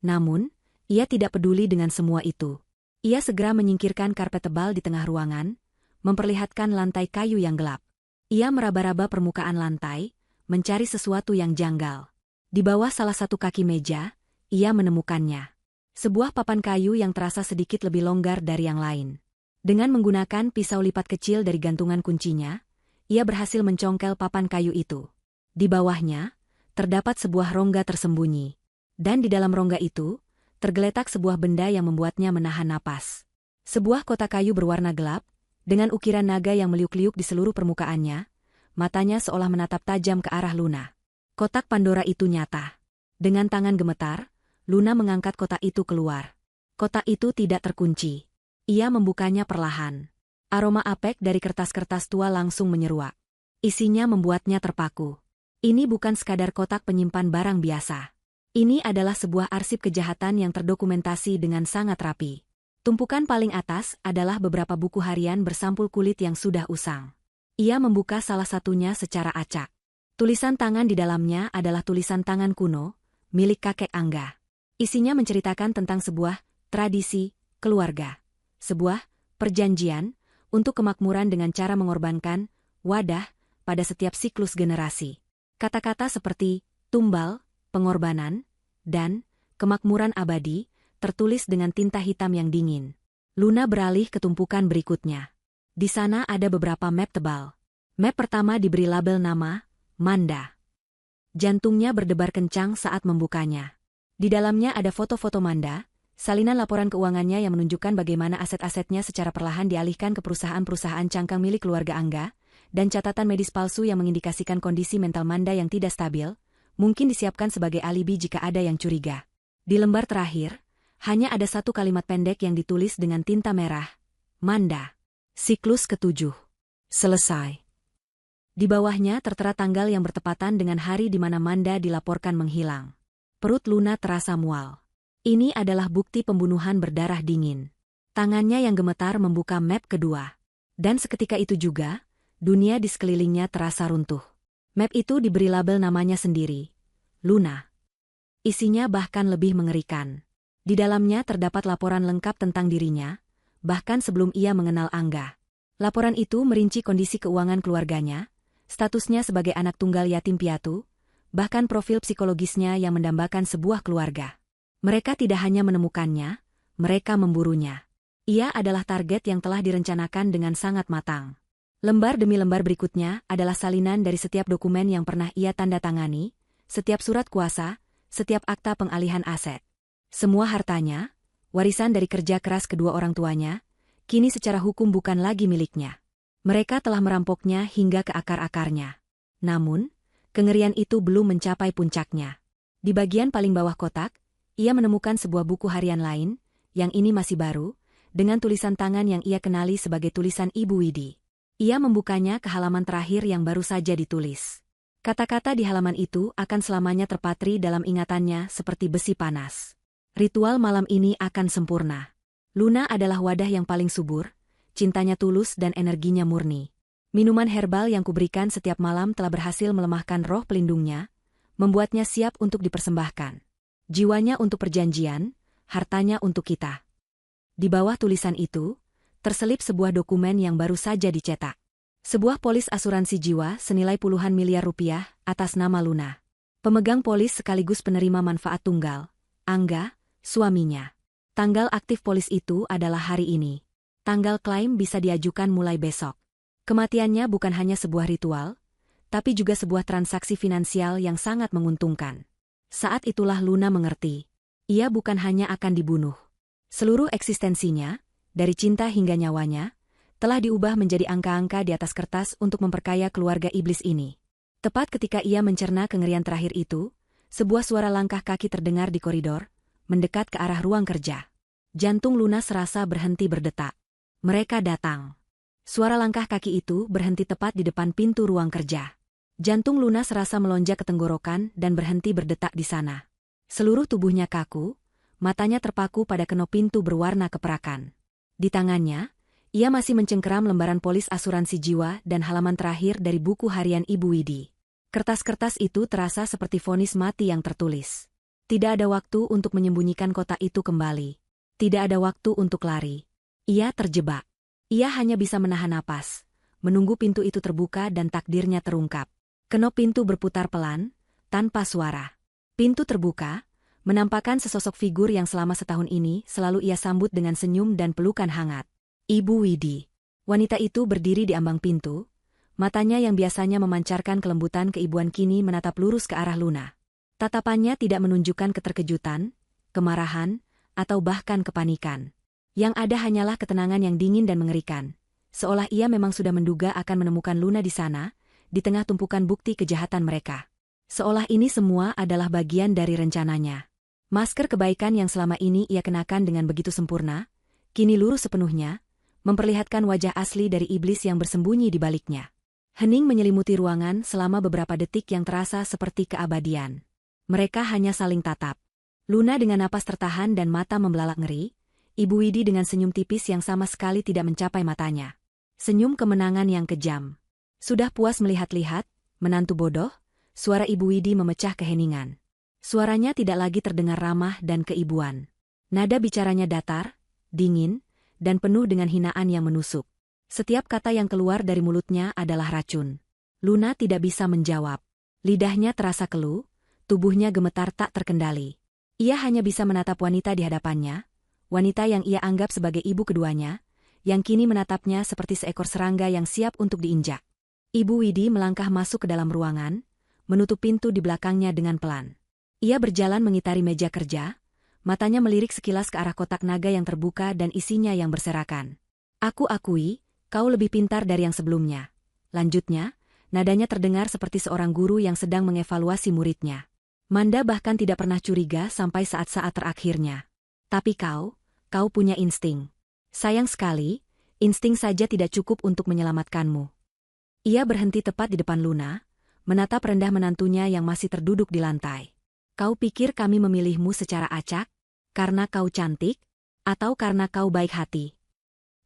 Namun, ia tidak peduli dengan semua itu. Ia segera menyingkirkan karpet tebal di tengah ruangan, memperlihatkan lantai kayu yang gelap. Ia meraba-raba permukaan lantai, mencari sesuatu yang janggal. Di bawah salah satu kaki meja, ia menemukannya. Sebuah papan kayu yang terasa sedikit lebih longgar dari yang lain. Dengan menggunakan pisau lipat kecil dari gantungan kuncinya, ia berhasil mencongkel papan kayu itu. Di bawahnya, terdapat sebuah rongga tersembunyi. Dan di dalam rongga itu, tergeletak sebuah benda yang membuatnya menahan napas. Sebuah kotak kayu berwarna gelap, dengan ukiran naga yang meliuk-liuk di seluruh permukaannya, matanya seolah menatap tajam ke arah Luna. Kotak Pandora itu nyata. Dengan tangan gemetar, Luna mengangkat kotak itu keluar. Kotak itu tidak terkunci. Ia membukanya perlahan. Aroma apek dari kertas-kertas tua langsung menyeruak. Isinya membuatnya terpaku. Ini bukan sekadar kotak penyimpan barang biasa. Ini adalah sebuah arsip kejahatan yang terdokumentasi dengan sangat rapi. Tumpukan paling atas adalah beberapa buku harian bersampul kulit yang sudah usang. Ia membuka salah satunya secara acak. Tulisan tangan di dalamnya adalah tulisan tangan kuno, milik kakek Angga. Isinya menceritakan tentang sebuah tradisi keluarga. Sebuah perjanjian untuk kemakmuran dengan cara mengorbankan wadah pada setiap siklus generasi. Kata-kata seperti tumbal, pengorbanan, dan kemakmuran abadi tertulis dengan tinta hitam yang dingin. Luna beralih ke tumpukan berikutnya. Di sana ada beberapa map tebal. Map pertama diberi label nama Manda. Jantungnya berdebar kencang saat membukanya. Di dalamnya ada foto-foto Manda, salinan laporan keuangannya yang menunjukkan bagaimana aset-asetnya secara perlahan dialihkan ke perusahaan-perusahaan cangkang milik keluarga Angga, dan catatan medis palsu yang mengindikasikan kondisi mental Manda yang tidak stabil, mungkin disiapkan sebagai alibi jika ada yang curiga. Di lembar terakhir, hanya ada satu kalimat pendek yang ditulis dengan tinta merah. Manda. Siklus ke-7. Selesai. Di bawahnya tertera tanggal yang bertepatan dengan hari di mana Manda dilaporkan menghilang. Perut Luna terasa mual. Ini adalah bukti pembunuhan berdarah dingin. Tangannya yang gemetar membuka map kedua. Dan seketika itu juga, dunia di sekelilingnya terasa runtuh. Map itu diberi label namanya sendiri. Luna. Isinya bahkan lebih mengerikan. Di dalamnya terdapat laporan lengkap tentang dirinya, bahkan sebelum ia mengenal Angga. Laporan itu merinci kondisi keuangan keluarganya, statusnya sebagai anak tunggal yatim piatu, bahkan profil psikologisnya yang mendambakan sebuah keluarga. Mereka tidak hanya menemukannya, mereka memburunya. Ia adalah target yang telah direncanakan dengan sangat matang. Lembar demi lembar berikutnya adalah salinan dari setiap dokumen yang pernah ia tanda tangani, setiap surat kuasa, setiap akta pengalihan aset. Semua hartanya, warisan dari kerja keras kedua orang tuanya, kini secara hukum bukan lagi miliknya. Mereka telah merampoknya hingga ke akar-akarnya. Namun, kengerian itu belum mencapai puncaknya. Di bagian paling bawah kotak, ia menemukan sebuah buku harian lain, yang ini masih baru, dengan tulisan tangan yang ia kenali sebagai tulisan Ibu Widi. Ia membukanya ke halaman terakhir yang baru saja ditulis. Kata-kata di halaman itu akan selamanya terpatri dalam ingatannya seperti besi panas. Ritual malam ini akan sempurna. Luna adalah wadah yang paling subur, cintanya tulus dan energinya murni. Minuman herbal yang kuberikan setiap malam telah berhasil melemahkan roh pelindungnya, membuatnya siap untuk dipersembahkan. Jiwanya untuk perjanjian, hartanya untuk kita. Di bawah tulisan itu, terselip sebuah dokumen yang baru saja dicetak. Sebuah polis asuransi jiwa senilai puluhan miliar rupiah atas nama Luna. Pemegang polis sekaligus penerima manfaat tunggal, Angga, suaminya. Tanggal aktif polis itu adalah hari ini. Tanggal klaim bisa diajukan mulai besok. Kematiannya bukan hanya sebuah ritual, tapi juga sebuah transaksi finansial yang sangat menguntungkan. Saat itulah Luna mengerti. Ia bukan hanya akan dibunuh. Seluruh eksistensinya, dari cinta hingga nyawanya, telah diubah menjadi angka-angka di atas kertas untuk memperkaya keluarga iblis ini. Tepat ketika ia mencerna kengerian terakhir itu, sebuah suara langkah kaki terdengar di koridor, mendekat ke arah ruang kerja. Jantung Luna serasa berhenti berdetak. Mereka datang. Suara langkah kaki itu berhenti tepat di depan pintu ruang kerja. Jantung Luna serasa melonjak ke tenggorokan dan berhenti berdetak di sana. Seluruh tubuhnya kaku, matanya terpaku pada kenop pintu berwarna keperakan. Di tangannya, ia masih mencengkeram lembaran polis asuransi jiwa dan halaman terakhir dari buku harian Ibu Widi. Kertas-kertas itu terasa seperti vonis mati yang tertulis. Tidak ada waktu untuk menyembunyikan kotak itu kembali. Tidak ada waktu untuk lari. Ia terjebak. Ia hanya bisa menahan napas, menunggu pintu itu terbuka dan takdirnya terungkap. Kenop pintu berputar pelan, tanpa suara. Pintu terbuka, menampakkan sesosok figur yang selama setahun ini selalu ia sambut dengan senyum dan pelukan hangat. Ibu Widi. Wanita itu berdiri di ambang pintu, matanya yang biasanya memancarkan kelembutan keibuan kini menatap lurus ke arah Luna. Tatapannya tidak menunjukkan keterkejutan, kemarahan, atau bahkan kepanikan. Yang ada hanyalah ketenangan yang dingin dan mengerikan, seolah ia memang sudah menduga akan menemukan Luna di sana, di tengah tumpukan bukti kejahatan mereka. Seolah ini semua adalah bagian dari rencananya. Masker kebaikan yang selama ini ia kenakan dengan begitu sempurna, kini lurus sepenuhnya, memperlihatkan wajah asli dari iblis yang bersembunyi di baliknya. Hening menyelimuti ruangan selama beberapa detik yang terasa seperti keabadian. Mereka hanya saling tatap. Luna dengan napas tertahan dan mata membelalak ngeri, Ibu Widi dengan senyum tipis yang sama sekali tidak mencapai matanya. Senyum kemenangan yang kejam. Sudah puas melihat-lihat, menantu bodoh, suara Ibu Widi memecah keheningan. Suaranya tidak lagi terdengar ramah dan keibuan. Nada bicaranya datar, dingin, dan penuh dengan hinaan yang menusuk. Setiap kata yang keluar dari mulutnya adalah racun. Luna tidak bisa menjawab. Lidahnya terasa keluh, tubuhnya gemetar tak terkendali. Ia hanya bisa menatap wanita di hadapannya, wanita yang ia anggap sebagai ibu keduanya, yang kini menatapnya seperti seekor serangga yang siap untuk diinjak. Ibu Widi melangkah masuk ke dalam ruangan, menutup pintu di belakangnya dengan pelan. Ia berjalan mengitari meja kerja, matanya melirik sekilas ke arah kotak naga yang terbuka dan isinya yang berserakan. Aku akui, kau lebih pintar dari yang sebelumnya. Lanjutnya, nadanya terdengar seperti seorang guru yang sedang mengevaluasi muridnya. Manda bahkan tidak pernah curiga sampai saat-saat terakhirnya. Tapi kau punya insting. Sayang sekali, insting saja tidak cukup untuk menyelamatkanmu. Ia berhenti tepat di depan Luna, menatap rendah menantunya yang masih terduduk di lantai. Kau pikir kami memilihmu secara acak? Karena kau cantik? Atau karena kau baik hati?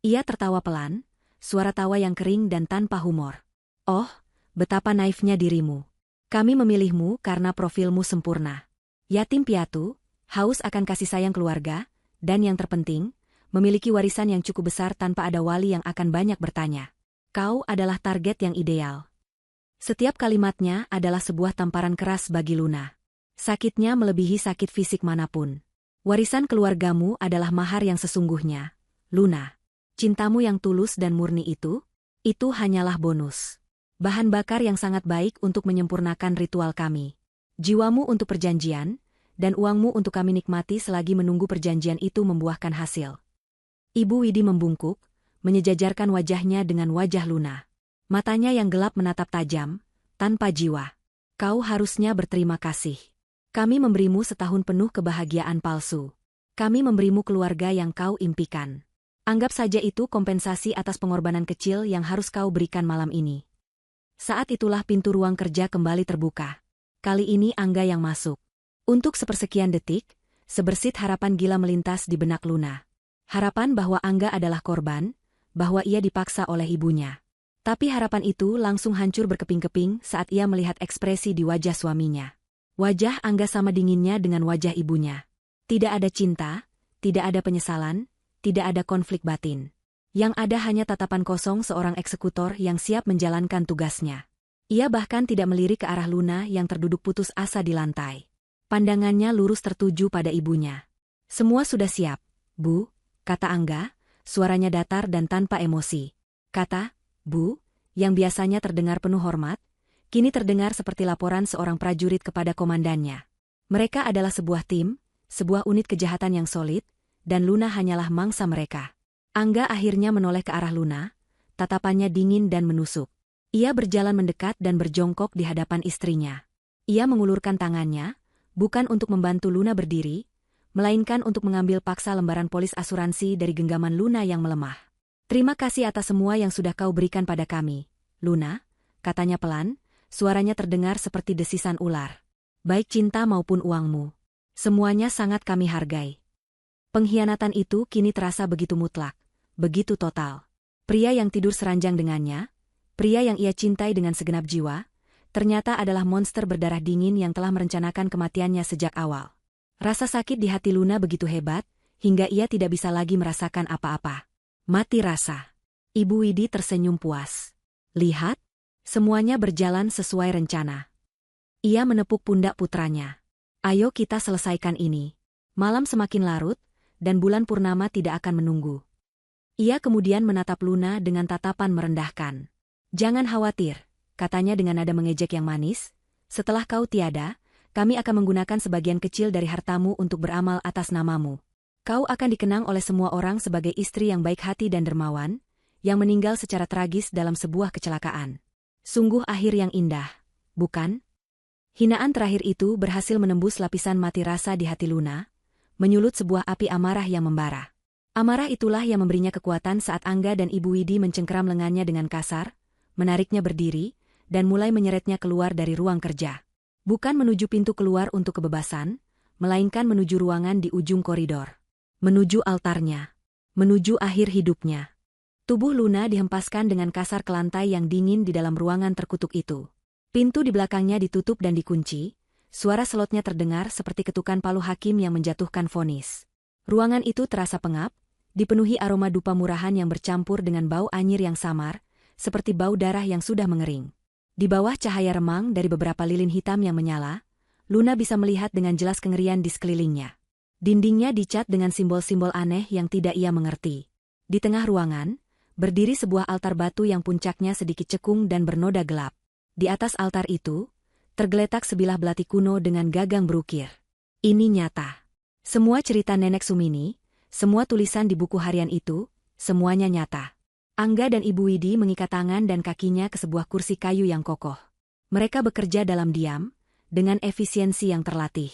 Ia tertawa pelan, suara tawa yang kering dan tanpa humor. Oh, betapa naifnya dirimu. Kami memilihmu karena profilmu sempurna. Yatim piatu, haus akan kasih sayang keluarga, dan yang terpenting, memiliki warisan yang cukup besar tanpa ada wali yang akan banyak bertanya. Kau adalah target yang ideal. Setiap kalimatnya adalah sebuah tamparan keras bagi Luna. Sakitnya melebihi sakit fisik manapun. Warisan keluargamu adalah mahar yang sesungguhnya, Luna. Cintamu yang tulus dan murni itu hanyalah bonus. Bahan bakar yang sangat baik untuk menyempurnakan ritual kami. Jiwamu untuk perjanjian, dan uangmu untuk kami nikmati selagi menunggu perjanjian itu membuahkan hasil. Ibu Widi membungkuk, menyejajarkan wajahnya dengan wajah Luna. Matanya yang gelap menatap tajam, tanpa jiwa. Kau harusnya berterima kasih. Kami memberimu setahun penuh kebahagiaan palsu. Kami memberimu keluarga yang kau impikan. Anggap saja itu kompensasi atas pengorbanan kecil yang harus kau berikan malam ini. Saat itulah pintu ruang kerja kembali terbuka. Kali ini Angga yang masuk. Untuk sepersekian detik, sebersit harapan gila melintas di benak Luna. Harapan bahwa Angga adalah korban, bahwa ia dipaksa oleh ibunya. Tapi harapan itu langsung hancur berkeping-keping saat ia melihat ekspresi di wajah suaminya. Wajah Angga sama dinginnya dengan wajah ibunya. Tidak ada cinta, tidak ada penyesalan, tidak ada konflik batin. Yang ada hanya tatapan kosong seorang eksekutor yang siap menjalankan tugasnya. Ia bahkan tidak melirik ke arah Luna yang terduduk putus asa di lantai. Pandangannya lurus tertuju pada ibunya. Semua sudah siap, Bu, kata Angga, suaranya datar dan tanpa emosi. Kata, Bu, yang biasanya terdengar penuh hormat, kini terdengar seperti laporan seorang prajurit kepada komandannya. Mereka adalah sebuah tim, sebuah unit kejahatan yang solid, dan Luna hanyalah mangsa mereka. Angga akhirnya menoleh ke arah Luna, tatapannya dingin dan menusuk. Ia berjalan mendekat dan berjongkok di hadapan istrinya. Ia mengulurkan tangannya, bukan untuk membantu Luna berdiri, melainkan untuk mengambil paksa lembaran polis asuransi dari genggaman Luna yang melemah. Terima kasih atas semua yang sudah kau berikan pada kami, Luna, katanya pelan, suaranya terdengar seperti desisan ular. Baik cinta maupun uangmu. Semuanya sangat kami hargai. Pengkhianatan itu kini terasa begitu mutlak, begitu total. Pria yang tidur seranjang dengannya, pria yang ia cintai dengan segenap jiwa, ternyata adalah monster berdarah dingin yang telah merencanakan kematiannya sejak awal. Rasa sakit di hati Luna begitu hebat, hingga ia tidak bisa lagi merasakan apa-apa. Mati rasa. Ibu Widi tersenyum puas. Lihat, semuanya berjalan sesuai rencana. Ia menepuk pundak putranya. Ayo kita selesaikan ini. Malam semakin larut, dan bulan purnama tidak akan menunggu. Ia kemudian menatap Luna dengan tatapan merendahkan. Jangan khawatir, katanya dengan nada mengejek yang manis. Setelah kau tiada, kami akan menggunakan sebagian kecil dari hartamu untuk beramal atas namamu. Kau akan dikenang oleh semua orang sebagai istri yang baik hati dan dermawan, yang meninggal secara tragis dalam sebuah kecelakaan. Sungguh akhir yang indah, bukan? Hinaan terakhir itu berhasil menembus lapisan mati rasa di hati Luna, menyulut sebuah api amarah yang membara. Amarah itulah yang memberinya kekuatan saat Angga dan Ibu Widi mencengkeram lengannya dengan kasar, menariknya berdiri, dan mulai menyeretnya keluar dari ruang kerja. Bukan menuju pintu keluar untuk kebebasan, melainkan menuju ruangan di ujung koridor. Menuju altarnya. Menuju akhir hidupnya. Tubuh Luna dihempaskan dengan kasar ke lantai yang dingin di dalam ruangan terkutuk itu. Pintu di belakangnya ditutup dan dikunci, suara selotnya terdengar seperti ketukan palu hakim yang menjatuhkan vonis. Ruangan itu terasa pengap, dipenuhi aroma dupa murahan yang bercampur dengan bau anyir yang samar, seperti bau darah yang sudah mengering. Di bawah cahaya remang dari beberapa lilin hitam yang menyala, Luna bisa melihat dengan jelas kengerian di sekelilingnya. Dindingnya dicat dengan simbol-simbol aneh yang tidak ia mengerti. Di tengah ruangan, berdiri sebuah altar batu yang puncaknya sedikit cekung dan bernoda gelap. Di atas altar itu, tergeletak sebilah belati kuno dengan gagang berukir. Ini nyata. Semua cerita Nenek Sumini, semua tulisan di buku harian itu, semuanya nyata. Angga dan Ibu Widi mengikat tangan dan kakinya ke sebuah kursi kayu yang kokoh. Mereka bekerja dalam diam, dengan efisiensi yang terlatih.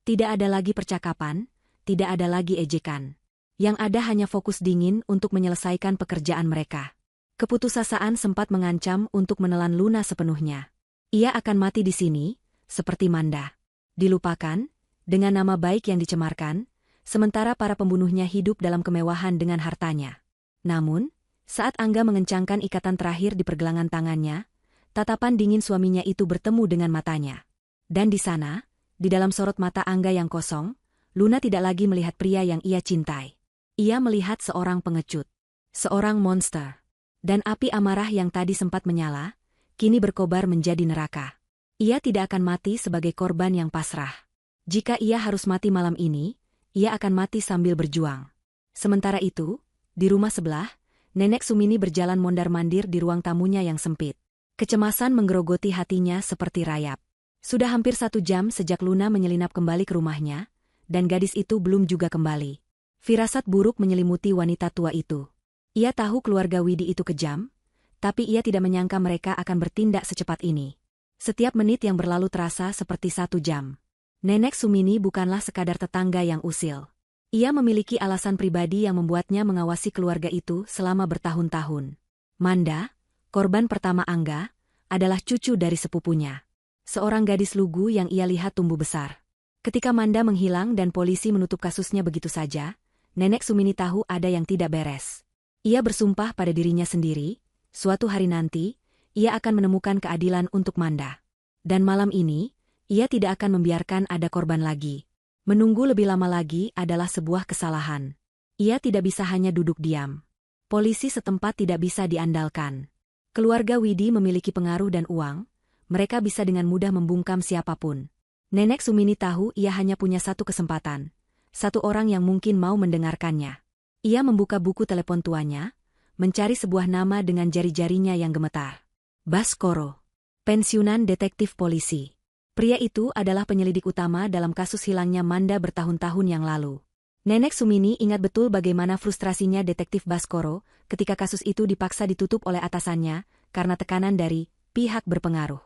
Tidak ada lagi percakapan, tidak ada lagi ejekan. Yang ada hanya fokus dingin untuk menyelesaikan pekerjaan mereka. Keputusasaan sempat mengancam untuk menelan Luna sepenuhnya. Ia akan mati di sini, seperti Manda. Dilupakan, dengan nama baik yang dicemarkan, sementara para pembunuhnya hidup dalam kemewahan dengan hartanya. Namun, saat Angga mengencangkan ikatan terakhir di pergelangan tangannya, tatapan dingin suaminya itu bertemu dengan matanya. Dan di sana, di dalam sorot mata Angga yang kosong, Luna tidak lagi melihat pria yang ia cintai. Ia melihat seorang pengecut. Seorang monster. Dan api amarah yang tadi sempat menyala, kini berkobar menjadi neraka. Ia tidak akan mati sebagai korban yang pasrah. Jika ia harus mati malam ini, ia akan mati sambil berjuang. Sementara itu, di rumah sebelah, Nenek Sumini berjalan mondar-mandir di ruang tamunya yang sempit. Kecemasan menggerogoti hatinya seperti rayap. Sudah hampir 1 jam sejak Luna menyelinap kembali ke rumahnya, dan gadis itu belum juga kembali. Firasat buruk menyelimuti wanita tua itu. Ia tahu keluarga Widi itu kejam, tapi ia tidak menyangka mereka akan bertindak secepat ini. Setiap menit yang berlalu terasa seperti 1 jam. Nenek Sumini bukanlah sekadar tetangga yang usil. Ia memiliki alasan pribadi yang membuatnya mengawasi keluarga itu selama bertahun-tahun. Manda, korban pertama Angga, adalah cucu dari sepupunya. Seorang gadis lugu yang ia lihat tumbuh besar. Ketika Manda menghilang dan polisi menutup kasusnya begitu saja, Nenek Sumini tahu ada yang tidak beres. Ia bersumpah pada dirinya sendiri, suatu hari nanti, ia akan menemukan keadilan untuk Manda. Dan malam ini, ia tidak akan membiarkan ada korban lagi. Menunggu lebih lama lagi adalah sebuah kesalahan. Ia tidak bisa hanya duduk diam. Polisi setempat tidak bisa diandalkan. Keluarga Widi memiliki pengaruh dan uang, mereka bisa dengan mudah membungkam siapapun. Nenek Sumini tahu ia hanya punya satu kesempatan. Satu orang yang mungkin mau mendengarkannya. Ia membuka buku telepon tuanya, mencari sebuah nama dengan jari-jarinya yang gemetar. Baskoro. Pensiunan detektif polisi. Pria itu adalah penyelidik utama dalam kasus hilangnya Manda bertahun-tahun yang lalu. Nenek Sumini ingat betul bagaimana frustrasinya detektif Baskoro ketika kasus itu dipaksa ditutup oleh atasannya karena tekanan dari pihak berpengaruh.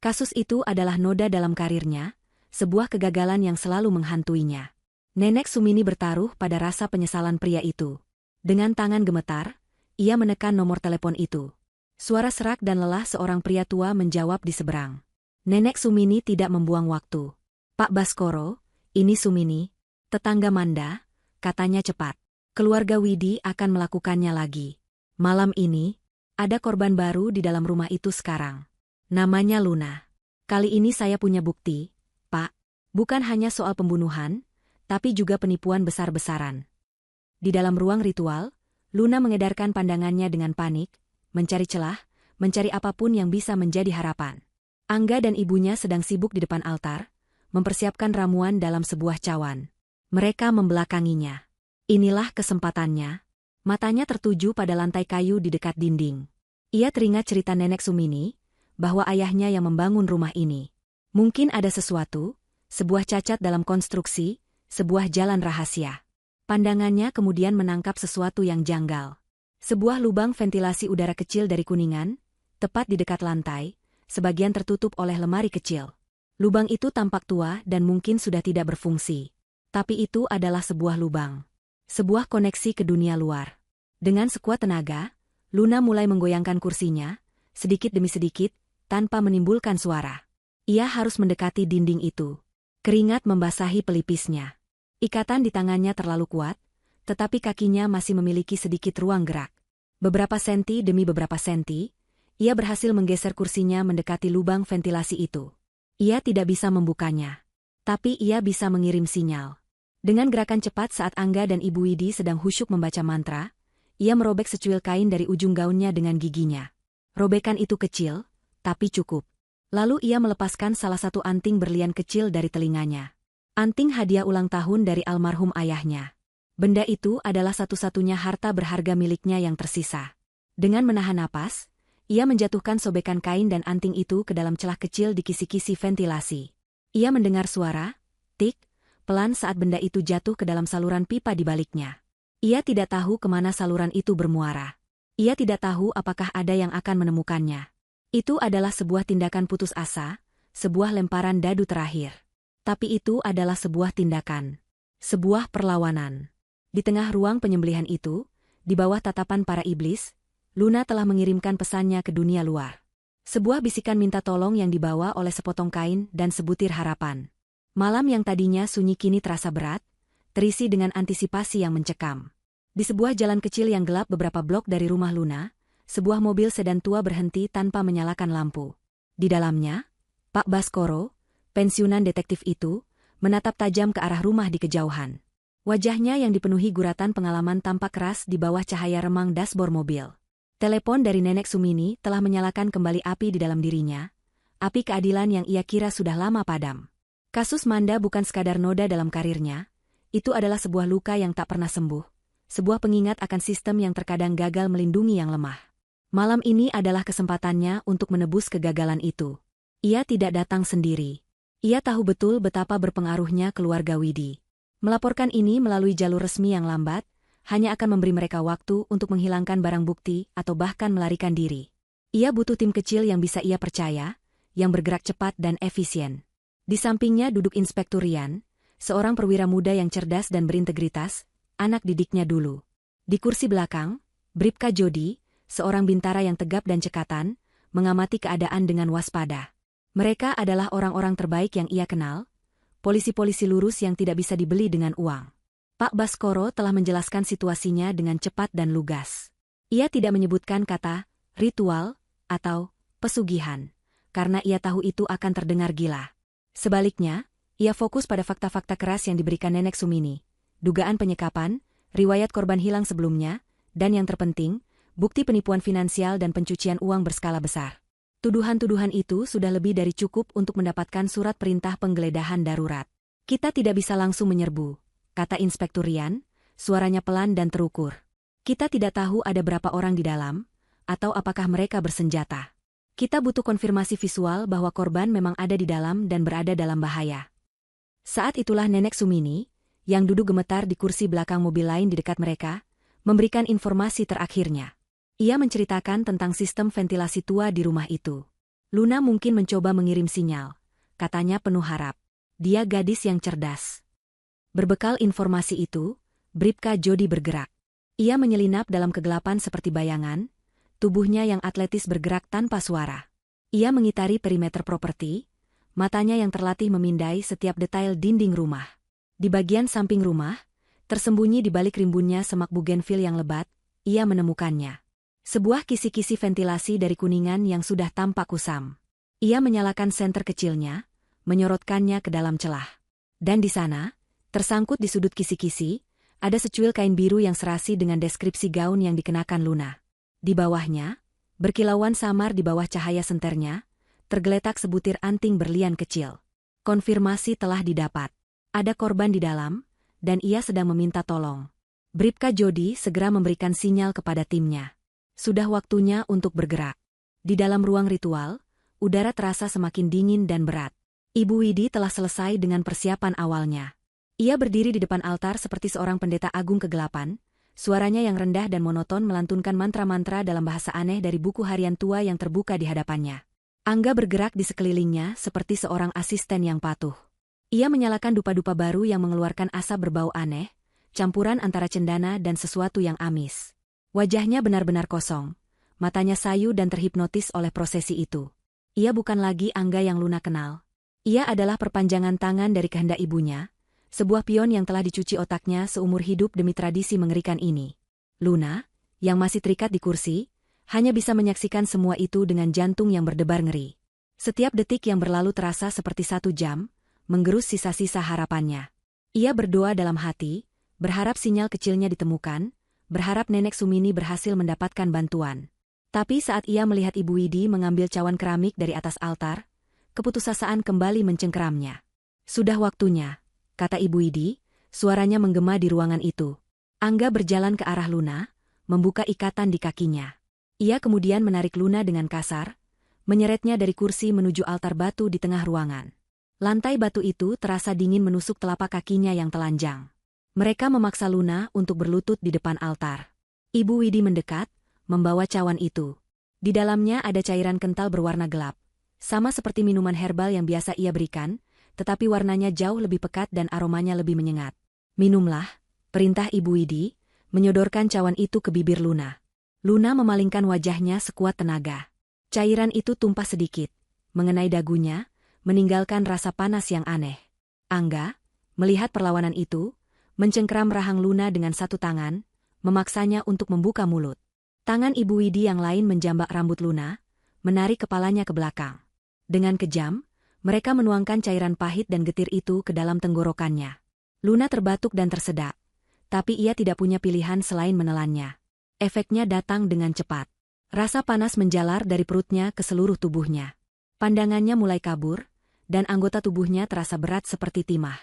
Kasus itu adalah noda dalam karirnya, sebuah kegagalan yang selalu menghantuinya. Nenek Sumini bertaruh pada rasa penyesalan pria itu. Dengan tangan gemetar, ia menekan nomor telepon itu. Suara serak dan lelah seorang pria tua menjawab di seberang. Nenek Sumini tidak membuang waktu. Pak Baskoro, ini Sumini, tetangga Manda, katanya cepat. Keluarga Widi akan melakukannya lagi. Malam ini, ada korban baru di dalam rumah itu sekarang. Namanya Luna. Kali ini saya punya bukti, Pak. Bukan hanya soal pembunuhan, tapi juga penipuan besar-besaran. Di dalam ruang ritual, Luna mengedarkan pandangannya dengan panik, mencari celah, mencari apapun yang bisa menjadi harapan. Angga dan ibunya sedang sibuk di depan altar, mempersiapkan ramuan dalam sebuah cawan. Mereka membelakanginya. Inilah kesempatannya. Matanya tertuju pada lantai kayu di dekat dinding. Ia teringat cerita Nenek Sumini, bahwa ayahnya yang membangun rumah ini. Mungkin ada sesuatu, sebuah cacat dalam konstruksi, sebuah jalan rahasia. Pandangannya kemudian menangkap sesuatu yang janggal. Sebuah lubang ventilasi udara kecil dari kuningan, tepat di dekat lantai, sebagian tertutup oleh lemari kecil. Lubang itu tampak tua dan mungkin sudah tidak berfungsi. Tapi itu adalah sebuah lubang. Sebuah koneksi ke dunia luar. Dengan sekuat tenaga, Luna mulai menggoyangkan kursinya, sedikit demi sedikit, tanpa menimbulkan suara. Ia harus mendekati dinding itu. Keringat membasahi pelipisnya. Ikatan di tangannya terlalu kuat, tetapi kakinya masih memiliki sedikit ruang gerak. Beberapa senti demi beberapa senti, ia berhasil menggeser kursinya mendekati lubang ventilasi itu. Ia tidak bisa membukanya. Tapi ia bisa mengirim sinyal. Dengan gerakan cepat saat Angga dan Ibu Widi sedang khusyuk membaca mantra, ia merobek secuil kain dari ujung gaunnya dengan giginya. Robekan itu kecil, tapi cukup. Lalu ia melepaskan salah satu anting berlian kecil dari telinganya. Anting hadiah ulang tahun dari almarhum ayahnya. Benda itu adalah satu-satunya harta berharga miliknya yang tersisa. Dengan menahan napas, ia menjatuhkan sobekan kain dan anting itu ke dalam celah kecil di kisi-kisi ventilasi. Ia mendengar suara, tik, pelan saat benda itu jatuh ke dalam saluran pipa di baliknya. Ia tidak tahu kemana saluran itu bermuara. Ia tidak tahu apakah ada yang akan menemukannya. Itu adalah sebuah tindakan putus asa, sebuah lemparan dadu terakhir. Tapi itu adalah sebuah tindakan. Sebuah perlawanan. Di tengah ruang penyembelihan itu, di bawah tatapan para iblis, Luna telah mengirimkan pesannya ke dunia luar. Sebuah bisikan minta tolong yang dibawa oleh sepotong kain dan sebutir harapan. Malam yang tadinya sunyi kini terasa berat, terisi dengan antisipasi yang mencekam. Di sebuah jalan kecil yang gelap beberapa blok dari rumah Luna, sebuah mobil sedan tua berhenti tanpa menyalakan lampu. Di dalamnya, Pak Baskoro, pensiunan detektif itu, menatap tajam ke arah rumah di kejauhan. Wajahnya yang dipenuhi guratan pengalaman tampak keras di bawah cahaya remang dashboard mobil. Telepon dari Nenek Sumini telah menyalakan kembali api di dalam dirinya, api keadilan yang ia kira sudah lama padam. Kasus Manda bukan sekadar noda dalam karirnya, itu adalah sebuah luka yang tak pernah sembuh, sebuah pengingat akan sistem yang terkadang gagal melindungi yang lemah. Malam ini adalah kesempatannya untuk menebus kegagalan itu. Ia tidak datang sendiri. Ia tahu betul betapa berpengaruhnya keluarga Widi. Melaporkan ini melalui jalur resmi yang lambat, hanya akan memberi mereka waktu untuk menghilangkan barang bukti atau bahkan melarikan diri. Ia butuh tim kecil yang bisa ia percaya, yang bergerak cepat dan efisien. Di sampingnya duduk Inspektur Rian, seorang perwira muda yang cerdas dan berintegritas, anak didiknya dulu. Di kursi belakang, Bribka Jody, seorang bintara yang tegap dan cekatan, mengamati keadaan dengan waspada. Mereka adalah orang-orang terbaik yang ia kenal, polisi-polisi lurus yang tidak bisa dibeli dengan uang. Pak Baskoro telah menjelaskan situasinya dengan cepat dan lugas. Ia tidak menyebutkan kata ritual atau pesugihan, karena ia tahu itu akan terdengar gila. Sebaliknya, ia fokus pada fakta-fakta keras yang diberikan Nenek Sumini, dugaan penyekapan, riwayat korban hilang sebelumnya, dan yang terpenting, bukti penipuan finansial dan pencucian uang berskala besar. Tuduhan-tuduhan itu sudah lebih dari cukup untuk mendapatkan surat perintah penggeledahan darurat. Kita tidak bisa langsung menyerbu, kata Inspektur Rian, suaranya pelan dan terukur. Kita tidak tahu ada berapa orang di dalam, atau apakah mereka bersenjata. Kita butuh konfirmasi visual bahwa korban memang ada di dalam dan berada dalam bahaya. Saat itulah Nenek Sumini, yang duduk gemetar di kursi belakang mobil lain di dekat mereka, memberikan informasi terakhirnya. Ia menceritakan tentang sistem ventilasi tua di rumah itu. Luna mungkin mencoba mengirim sinyal, katanya penuh harap. Dia gadis yang cerdas. Berbekal informasi itu, Bribka Jody bergerak. Ia menyelinap dalam kegelapan seperti bayangan, tubuhnya yang atletis bergerak tanpa suara. Ia mengitari perimeter properti, matanya yang terlatih memindai setiap detail dinding rumah. Di bagian samping rumah, tersembunyi di balik rimbunnya semak bugenvil yang lebat, ia menemukannya. Sebuah kisi-kisi ventilasi dari kuningan yang sudah tampak kusam. Ia menyalakan senter kecilnya, menyorotkannya ke dalam celah. Dan di sana, tersangkut di sudut kisi-kisi, ada secuil kain biru yang serasi dengan deskripsi gaun yang dikenakan Luna. Di bawahnya, berkilauan samar di bawah cahaya senternya, tergeletak sebutir anting berlian kecil. Konfirmasi telah didapat. Ada korban di dalam, dan ia sedang meminta tolong. Bribka Jody segera memberikan sinyal kepada timnya. Sudah waktunya untuk bergerak. Di dalam ruang ritual, udara terasa semakin dingin dan berat. Ibu Widi telah selesai dengan persiapan awalnya. Ia berdiri di depan altar seperti seorang pendeta agung kegelapan, suaranya yang rendah dan monoton melantunkan mantra-mantra dalam bahasa aneh dari buku harian tua yang terbuka di hadapannya. Angga bergerak di sekelilingnya seperti seorang asisten yang patuh. Ia menyalakan dupa-dupa baru yang mengeluarkan asap berbau aneh, campuran antara cendana dan sesuatu yang amis. Wajahnya benar-benar kosong, matanya sayu dan terhipnotis oleh prosesi itu. Ia bukan lagi Angga yang Luna kenal. Ia adalah perpanjangan tangan dari kehendak ibunya, sebuah pion yang telah dicuci otaknya seumur hidup demi tradisi mengerikan ini. Luna, yang masih terikat di kursi, hanya bisa menyaksikan semua itu dengan jantung yang berdebar ngeri. Setiap detik yang berlalu terasa seperti 1 jam, menggerus sisa-sisa harapannya. Ia berdoa dalam hati, berharap sinyal kecilnya ditemukan, berharap Nenek Sumini berhasil mendapatkan bantuan. Tapi saat ia melihat Ibu Widi mengambil cawan keramik dari atas altar, keputusasaan kembali mencengkeramnya. Sudah waktunya, kata Ibu Widi, suaranya menggema di ruangan itu. Angga berjalan ke arah Luna, membuka ikatan di kakinya. Ia kemudian menarik Luna dengan kasar, menyeretnya dari kursi menuju altar batu di tengah ruangan. Lantai batu itu terasa dingin menusuk telapak kakinya yang telanjang. Mereka memaksa Luna untuk berlutut di depan altar. Ibu Widi mendekat, membawa cawan itu. Di dalamnya ada cairan kental berwarna gelap, sama seperti minuman herbal yang biasa ia berikan, tetapi warnanya jauh lebih pekat dan aromanya lebih menyengat. Minumlah, perintah Ibu Widi, menyodorkan cawan itu ke bibir Luna. Luna memalingkan wajahnya sekuat tenaga. Cairan itu tumpah sedikit, mengenai dagunya, meninggalkan rasa panas yang aneh. Angga, melihat perlawanan itu, mencengkeram rahang Luna dengan satu tangan, memaksanya untuk membuka mulut. Tangan Ibu Widi yang lain menjambak rambut Luna, menarik kepalanya ke belakang. Dengan kejam, mereka menuangkan cairan pahit dan getir itu ke dalam tenggorokannya. Luna terbatuk dan tersedak, tapi ia tidak punya pilihan selain menelannya. Efeknya datang dengan cepat. Rasa panas menjalar dari perutnya ke seluruh tubuhnya. Pandangannya mulai kabur, dan anggota tubuhnya terasa berat seperti timah.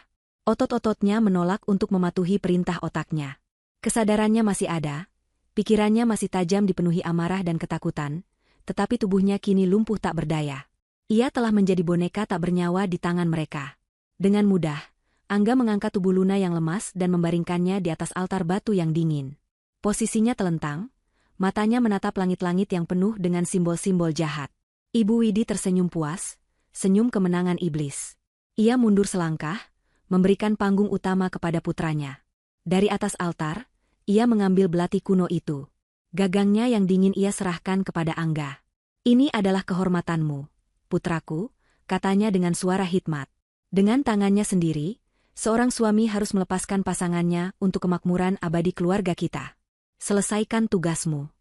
Otot-ototnya menolak untuk mematuhi perintah otaknya. Kesadarannya masih ada, pikirannya masih tajam dipenuhi amarah dan ketakutan, tetapi tubuhnya kini lumpuh tak berdaya. Ia telah menjadi boneka tak bernyawa di tangan mereka. Dengan mudah, Angga mengangkat tubuh Luna yang lemas dan membaringkannya di atas altar batu yang dingin. Posisinya telentang, matanya menatap langit-langit yang penuh dengan simbol-simbol jahat. Ibu Widi tersenyum puas, senyum kemenangan iblis. Ia mundur selangkah, memberikan panggung utama kepada putranya. Dari atas altar, ia mengambil belati kuno itu. Gagangnya yang dingin ia serahkan kepada Angga. Ini adalah kehormatanmu, putraku, katanya dengan suara hikmat. Dengan tangannya sendiri, seorang suami harus melepaskan pasangannya untuk kemakmuran abadi keluarga kita. Selesaikan tugasmu.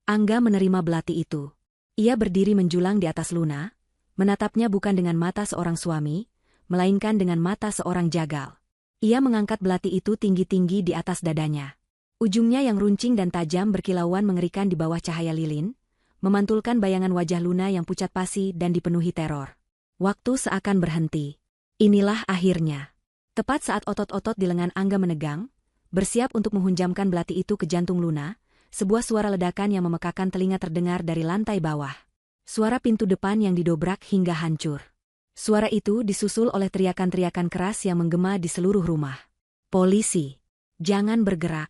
Angga menerima belati itu. Ia berdiri menjulang di atas Luna, menatapnya bukan dengan mata seorang suami, melainkan dengan mata seorang jagal. Ia mengangkat belati itu tinggi-tinggi di atas dadanya. Ujungnya yang runcing dan tajam berkilauan mengerikan di bawah cahaya lilin, memantulkan bayangan wajah Luna yang pucat pasi dan dipenuhi teror. Waktu seakan berhenti. Inilah akhirnya. Tepat saat otot-otot di lengan Angga menegang, bersiap untuk menghunjamkan belati itu ke jantung Luna, sebuah suara ledakan yang memekakan telinga terdengar dari lantai bawah. Suara pintu depan yang didobrak hingga hancur. Suara itu disusul oleh teriakan-teriakan keras yang menggema di seluruh rumah. Polisi! Jangan bergerak!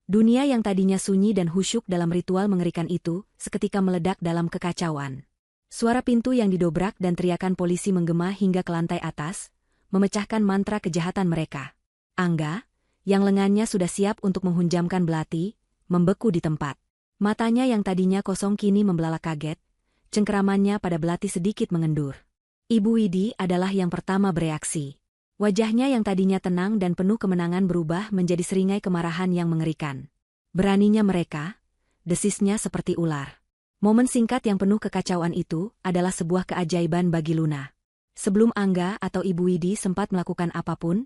Dunia yang tadinya sunyi dan khusyuk dalam ritual mengerikan itu, seketika meledak dalam kekacauan. Suara pintu yang didobrak dan teriakan polisi menggema hingga ke lantai atas, memecahkan mantra kejahatan mereka. Angga, yang lengannya sudah siap untuk menghunjamkan belati, membeku di tempat. Matanya yang tadinya kosong kini membelalak kaget, cengkeramannya pada belati sedikit mengendur. Ibu Widi adalah yang pertama bereaksi. Wajahnya yang tadinya tenang dan penuh kemenangan berubah menjadi seringai kemarahan yang mengerikan. Beraninya mereka, desisnya seperti ular. Momen singkat yang penuh kekacauan itu adalah sebuah keajaiban bagi Luna. Sebelum Angga atau Ibu Widi sempat melakukan apapun,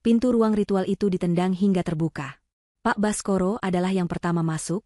pintu ruang ritual itu ditendang hingga terbuka. Pak Baskoro adalah yang pertama masuk,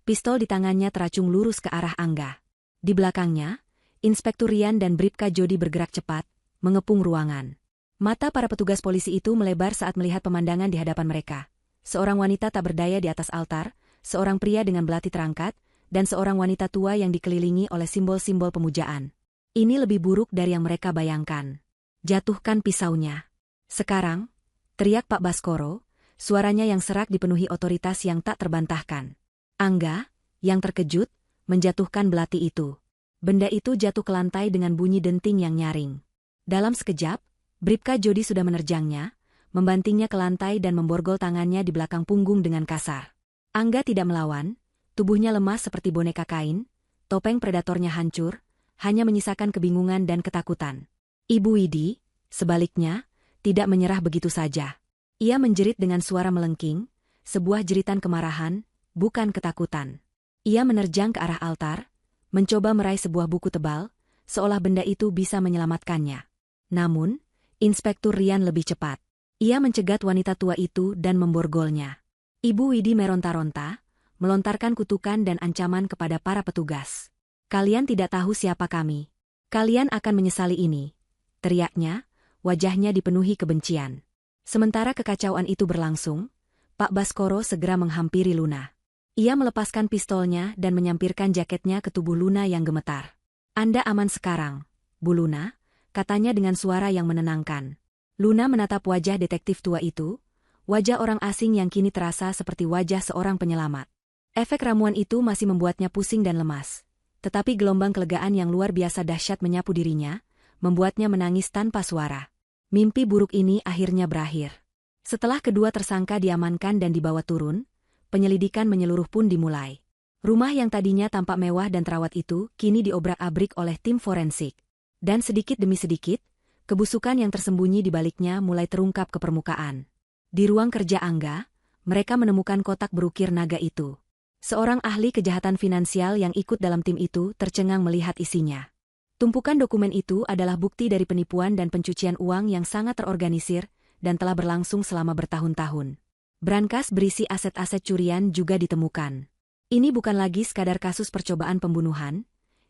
pistol di tangannya teracung lurus ke arah Angga. Di belakangnya, Inspektur Rian dan Bribka Jodi bergerak cepat, mengepung ruangan. Mata para petugas polisi itu melebar saat melihat pemandangan di hadapan mereka. Seorang wanita tak berdaya di atas altar, seorang pria dengan belati terangkat, dan seorang wanita tua yang dikelilingi oleh simbol-simbol pemujaan. Ini lebih buruk dari yang mereka bayangkan. Jatuhkan pisaunya. Sekarang, teriak Pak Baskoro, suaranya yang serak dipenuhi otoritas yang tak terbantahkan. Angga, yang terkejut, menjatuhkan belati itu. Benda itu jatuh ke lantai dengan bunyi denting yang nyaring. Dalam sekejap, Bribka Jody sudah menerjangnya, membantingnya ke lantai dan memborgol tangannya di belakang punggung dengan kasar. Angga tidak melawan, tubuhnya lemas seperti boneka kain, topeng predatornya hancur, hanya menyisakan kebingungan dan ketakutan. Ibu Widi, sebaliknya, tidak menyerah begitu saja. Ia menjerit dengan suara melengking, sebuah jeritan kemarahan, bukan ketakutan. Ia menerjang ke arah altar, mencoba meraih sebuah buku tebal, seolah benda itu bisa menyelamatkannya. Namun, Inspektur Rian lebih cepat. Ia mencegat wanita tua itu dan memborgolnya. Ibu Widi meronta-ronta, melontarkan kutukan dan ancaman kepada para petugas. "Kalian tidak tahu siapa kami. Kalian akan menyesali ini," teriaknya, wajahnya dipenuhi kebencian. Sementara kekacauan itu berlangsung, Pak Baskoro segera menghampiri Luna. Ia melepaskan pistolnya dan menyampirkan jaketnya ke tubuh Luna yang gemetar. "Anda aman sekarang, Bu Luna," katanya dengan suara yang menenangkan. Luna menatap wajah detektif tua itu, wajah orang asing yang kini terasa seperti wajah seorang penyelamat. Efek ramuan itu masih membuatnya pusing dan lemas. Tetapi gelombang kelegaan yang luar biasa dahsyat menyapu dirinya, membuatnya menangis tanpa suara. Mimpi buruk ini akhirnya berakhir. Setelah kedua tersangka diamankan dan dibawa turun, penyelidikan menyeluruh pun dimulai. Rumah yang tadinya tampak mewah dan terawat itu kini diobrak-abrik oleh tim forensik. Dan sedikit demi sedikit, kebusukan yang tersembunyi di baliknya mulai terungkap ke permukaan. Di ruang kerja Angga, mereka menemukan kotak berukir naga itu. Seorang ahli kejahatan finansial yang ikut dalam tim itu tercengang melihat isinya. Tumpukan dokumen itu adalah bukti dari penipuan dan pencucian uang yang sangat terorganisir dan telah berlangsung selama bertahun-tahun. Brankas berisi aset-aset curian juga ditemukan. Ini bukan lagi sekadar kasus percobaan pembunuhan,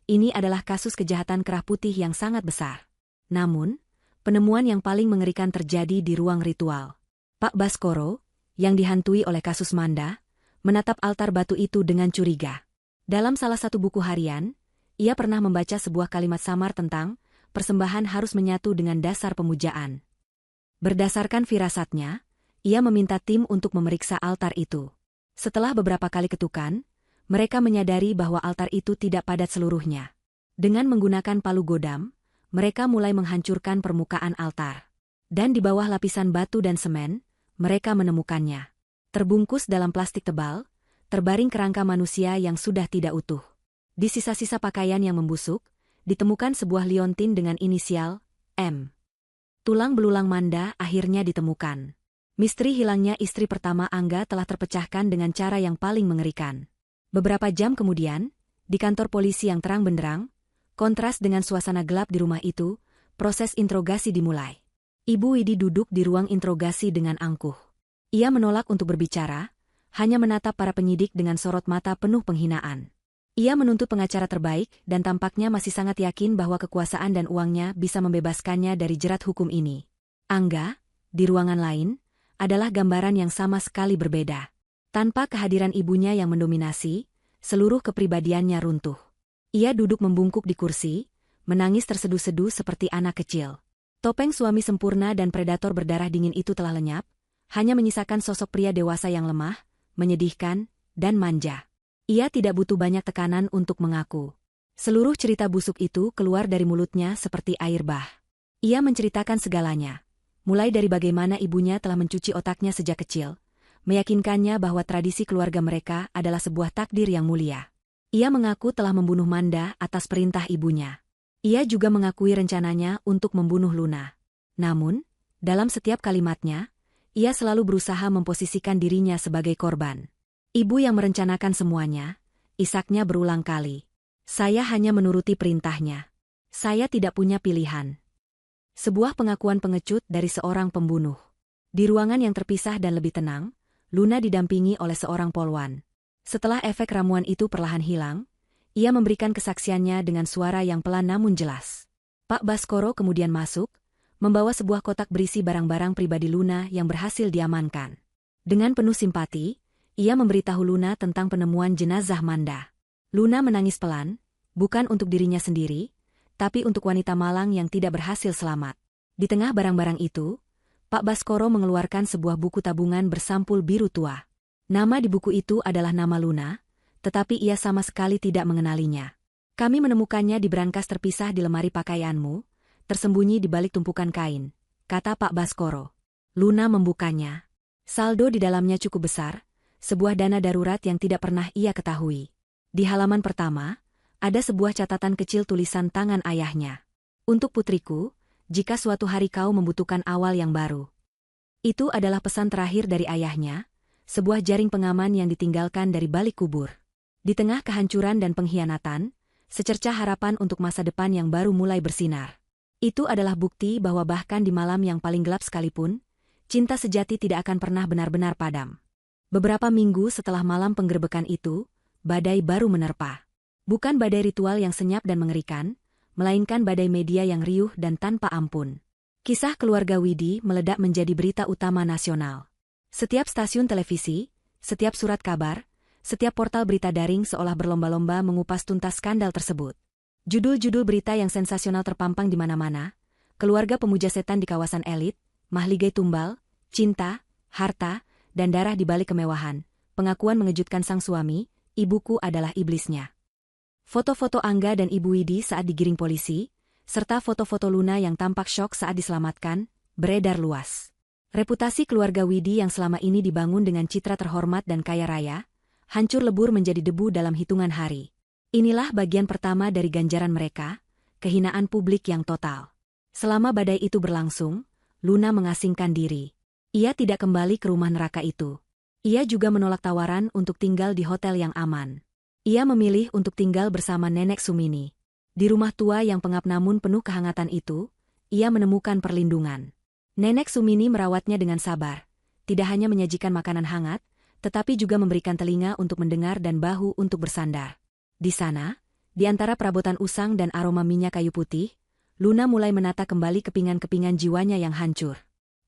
ini adalah kasus kejahatan kerah putih yang sangat besar. Namun, penemuan yang paling mengerikan terjadi di ruang ritual. Pak Baskoro, yang dihantui oleh kasus Manda, menatap altar batu itu dengan curiga. Dalam salah satu buku harian, ia pernah membaca sebuah kalimat samar tentang persembahan harus menyatu dengan dasar pemujaan. Berdasarkan firasatnya, ia meminta tim untuk memeriksa altar itu. Setelah beberapa kali ketukan, mereka menyadari bahwa altar itu tidak padat seluruhnya. Dengan menggunakan palu godam, mereka mulai menghancurkan permukaan altar. Dan di bawah lapisan batu dan semen, mereka menemukannya. Terbungkus dalam plastik tebal, terbaring kerangka manusia yang sudah tidak utuh. Di sisa-sisa pakaian yang membusuk, ditemukan sebuah liontin dengan inisial M. Tulang belulang Manda akhirnya ditemukan. Misteri hilangnya istri pertama Angga telah terpecahkan dengan cara yang paling mengerikan. Beberapa jam kemudian, di kantor polisi yang terang benderang, kontras dengan suasana gelap di rumah itu, proses interogasi dimulai. Ibu Widi duduk di ruang interogasi dengan angkuh. Ia menolak untuk berbicara, hanya menatap para penyidik dengan sorot mata penuh penghinaan. Ia menuntut pengacara terbaik dan tampaknya masih sangat yakin bahwa kekuasaan dan uangnya bisa membebaskannya dari jerat hukum ini. Angga, di ruangan lain, adalah gambaran yang sama sekali berbeda. Tanpa kehadiran ibunya yang mendominasi, seluruh kepribadiannya runtuh. Ia duduk membungkuk di kursi, menangis terseduh-seduh seperti anak kecil. Topeng suami sempurna dan predator berdarah dingin itu telah lenyap, hanya menyisakan sosok pria dewasa yang lemah, menyedihkan, dan manja. Ia tidak butuh banyak tekanan untuk mengaku. Seluruh cerita busuk itu keluar dari mulutnya seperti air bah. Ia menceritakan segalanya, mulai dari bagaimana ibunya telah mencuci otaknya sejak kecil, meyakinkannya bahwa tradisi keluarga mereka adalah sebuah takdir yang mulia. Ia mengaku telah membunuh Manda atas perintah ibunya. Ia juga mengakui rencananya untuk membunuh Luna. Namun, dalam setiap kalimatnya, ia selalu berusaha memposisikan dirinya sebagai korban. Ibu yang merencanakan semuanya, isaknya berulang kali. "Saya hanya menuruti perintahnya. Saya tidak punya pilihan." Sebuah pengakuan pengecut dari seorang pembunuh. Di ruangan yang terpisah dan lebih tenang, Luna didampingi oleh seorang polwan. Setelah efek ramuan itu perlahan hilang, ia memberikan kesaksiannya dengan suara yang pelan namun jelas. Pak Baskoro kemudian masuk, membawa sebuah kotak berisi barang-barang pribadi Luna yang berhasil diamankan. Dengan penuh simpati, ia memberitahu Luna tentang penemuan jenazah Manda. Luna menangis pelan, bukan untuk dirinya sendiri, tapi untuk wanita malang yang tidak berhasil selamat. Di tengah barang-barang itu, Pak Baskoro mengeluarkan sebuah buku tabungan bersampul biru tua. Nama di buku itu adalah nama Luna, tetapi ia sama sekali tidak mengenalinya. Kami menemukannya di brankas terpisah di lemari pakaianmu, tersembunyi di balik tumpukan kain, kata Pak Baskoro. Luna membukanya. Saldo di dalamnya cukup besar, sebuah dana darurat yang tidak pernah ia ketahui. Di halaman pertama, ada sebuah catatan kecil tulisan tangan ayahnya. Untuk putriku, jika suatu hari kau membutuhkan awal yang baru. Itu adalah pesan terakhir dari ayahnya, sebuah jaring pengaman yang ditinggalkan dari balik kubur. Di tengah kehancuran dan pengkhianatan, secercah harapan untuk masa depan yang baru mulai bersinar. Itu adalah bukti bahwa bahkan di malam yang paling gelap sekalipun, cinta sejati tidak akan pernah benar-benar padam. Beberapa minggu setelah malam penggerebekan itu, badai baru menerpa. Bukan badai ritual yang senyap dan mengerikan, melainkan badai media yang riuh dan tanpa ampun. Kisah keluarga Widi meledak menjadi berita utama nasional. Setiap stasiun televisi, setiap surat kabar, setiap portal berita daring seolah berlomba-lomba mengupas tuntas skandal tersebut. Judul-judul berita yang sensasional terpampang di mana-mana, keluarga pemuja setan di kawasan elit, mahligai tumbal, cinta, harta, dan darah di balik kemewahan, pengakuan mengejutkan sang suami, ibuku adalah iblisnya. Foto-foto Angga dan Ibu Widi saat digiring polisi, serta foto-foto Luna yang tampak syok saat diselamatkan, beredar luas. Reputasi keluarga Widi yang selama ini dibangun dengan citra terhormat dan kaya raya, hancur lebur menjadi debu dalam hitungan hari. Inilah bagian pertama dari ganjaran mereka, kehinaan publik yang total. Selama badai itu berlangsung, Luna mengasingkan diri. Ia tidak kembali ke rumah neraka itu. Ia juga menolak tawaran untuk tinggal di hotel yang aman. Ia memilih untuk tinggal bersama Nenek Sumini. Di rumah tua yang pengap namun penuh kehangatan itu, ia menemukan perlindungan. Nenek Sumini merawatnya dengan sabar, tidak hanya menyajikan makanan hangat, tetapi juga memberikan telinga untuk mendengar dan bahu untuk bersandar. Di sana, di antara perabotan usang dan aroma minyak kayu putih, Luna mulai menata kembali kepingan-kepingan jiwanya yang hancur.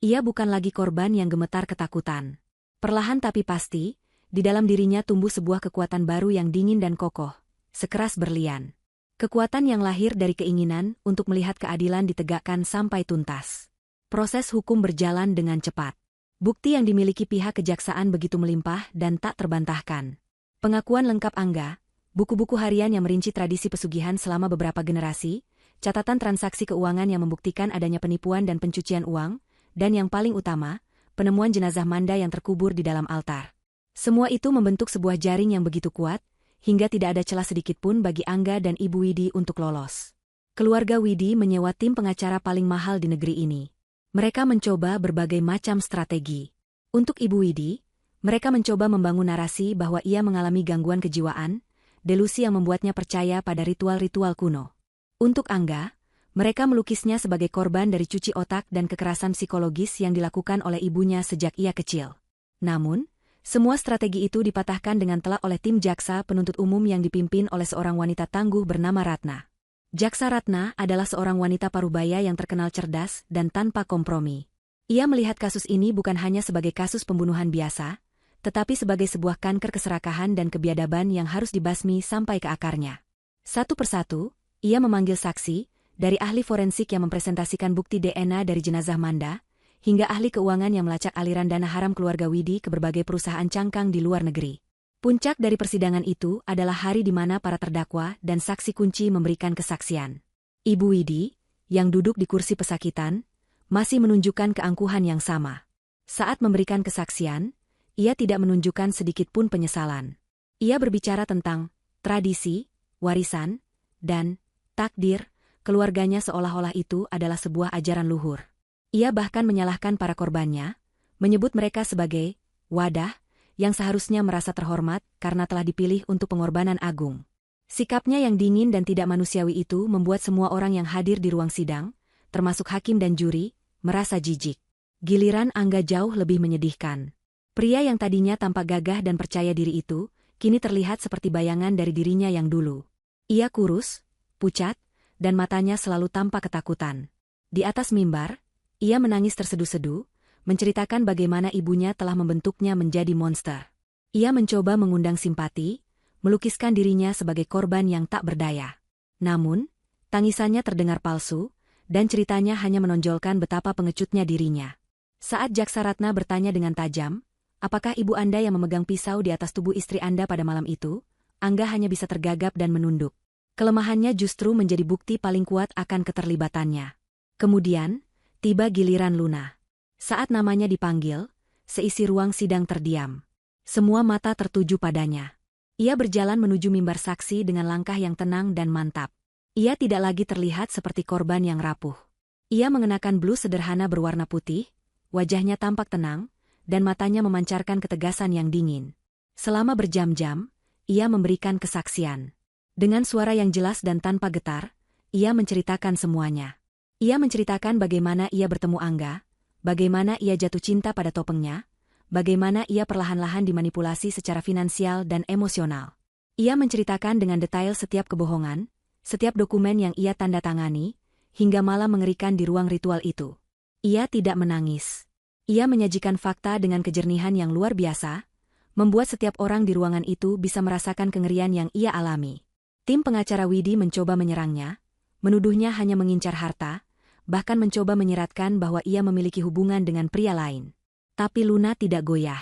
Ia bukan lagi korban yang gemetar ketakutan. Perlahan tapi pasti, di dalam dirinya tumbuh sebuah kekuatan baru yang dingin dan kokoh, sekeras berlian. Kekuatan yang lahir dari keinginan untuk melihat keadilan ditegakkan sampai tuntas. Proses hukum berjalan dengan cepat. Bukti yang dimiliki pihak kejaksaan begitu melimpah dan tak terbantahkan. Pengakuan lengkap Angga, buku-buku harian yang merinci tradisi pesugihan selama beberapa generasi, catatan transaksi keuangan yang membuktikan adanya penipuan dan pencucian uang, dan yang paling utama, penemuan jenazah Manda yang terkubur di dalam altar. Semua itu membentuk sebuah jaring yang begitu kuat, hingga tidak ada celah sedikitpun bagi Angga dan Ibu Widi untuk lolos. Keluarga Widi menyewa tim pengacara paling mahal di negeri ini. Mereka mencoba berbagai macam strategi. Untuk Ibu Widi, mereka mencoba membangun narasi bahwa ia mengalami gangguan kejiwaan, delusi yang membuatnya percaya pada ritual-ritual kuno. Untuk Angga, mereka melukisnya sebagai korban dari cuci otak dan kekerasan psikologis yang dilakukan oleh ibunya sejak ia kecil. Namun, semua strategi itu dipatahkan dengan telak oleh tim jaksa penuntut umum yang dipimpin oleh seorang wanita tangguh bernama Ratna. Jaksa Ratna adalah seorang wanita parubaya yang terkenal cerdas dan tanpa kompromi. Ia melihat kasus ini bukan hanya sebagai kasus pembunuhan biasa, tetapi sebagai sebuah kanker keserakahan dan kebiadaban yang harus dibasmi sampai ke akarnya. Satu persatu, ia memanggil saksi, dari ahli forensik yang mempresentasikan bukti DNA dari jenazah Manda, hingga ahli keuangan yang melacak aliran dana haram keluarga Widi ke berbagai perusahaan cangkang di luar negeri. Puncak dari persidangan itu adalah hari di mana para terdakwa dan saksi kunci memberikan kesaksian. Ibu Widi, yang duduk di kursi pesakitan, masih menunjukkan keangkuhan yang sama. Saat memberikan kesaksian, ia tidak menunjukkan sedikit pun penyesalan. Ia berbicara tentang tradisi, warisan, dan takdir keluarganya seolah-olah itu adalah sebuah ajaran luhur. Ia bahkan menyalahkan para korbannya, menyebut mereka sebagai wadah, yang seharusnya merasa terhormat karena telah dipilih untuk pengorbanan agung. Sikapnya yang dingin dan tidak manusiawi itu membuat semua orang yang hadir di ruang sidang, termasuk hakim dan juri, merasa jijik. Giliran Angga jauh lebih menyedihkan. Pria yang tadinya tampak gagah dan percaya diri itu, kini terlihat seperti bayangan dari dirinya yang dulu. Ia kurus, pucat, dan matanya selalu tampak ketakutan. Di atas mimbar, ia menangis terseduh-seduh, menceritakan bagaimana ibunya telah membentuknya menjadi monster. Ia mencoba mengundang simpati, melukiskan dirinya sebagai korban yang tak berdaya. Namun, tangisannya terdengar palsu, dan ceritanya hanya menonjolkan betapa pengecutnya dirinya. Saat Jaksa Ratna bertanya dengan tajam, apakah ibu Anda yang memegang pisau di atas tubuh istri Anda pada malam itu? Angga hanya bisa tergagap dan menunduk. Kelemahannya justru menjadi bukti paling kuat akan keterlibatannya. Kemudian, tiba giliran Luna. Saat namanya dipanggil, seisi ruang sidang terdiam. Semua mata tertuju padanya. Ia berjalan menuju mimbar saksi dengan langkah yang tenang dan mantap. Ia tidak lagi terlihat seperti korban yang rapuh. Ia mengenakan blus sederhana berwarna putih, wajahnya tampak tenang, dan matanya memancarkan ketegasan yang dingin. Selama berjam-jam, ia memberikan kesaksian. Dengan suara yang jelas dan tanpa getar, ia menceritakan semuanya. Ia menceritakan bagaimana ia bertemu Angga, bagaimana ia jatuh cinta pada topengnya, bagaimana ia perlahan-lahan dimanipulasi secara finansial dan emosional. Ia menceritakan dengan detail setiap kebohongan, setiap dokumen yang ia tanda tangani, hingga malah mengerikan di ruang ritual itu. Ia tidak menangis. Ia menyajikan fakta dengan kejernihan yang luar biasa, membuat setiap orang di ruangan itu bisa merasakan kengerian yang ia alami. Tim pengacara Widi mencoba menyerangnya, menuduhnya hanya mengincar harta, bahkan mencoba menyiratkan bahwa ia memiliki hubungan dengan pria lain. Tapi Luna tidak goyah.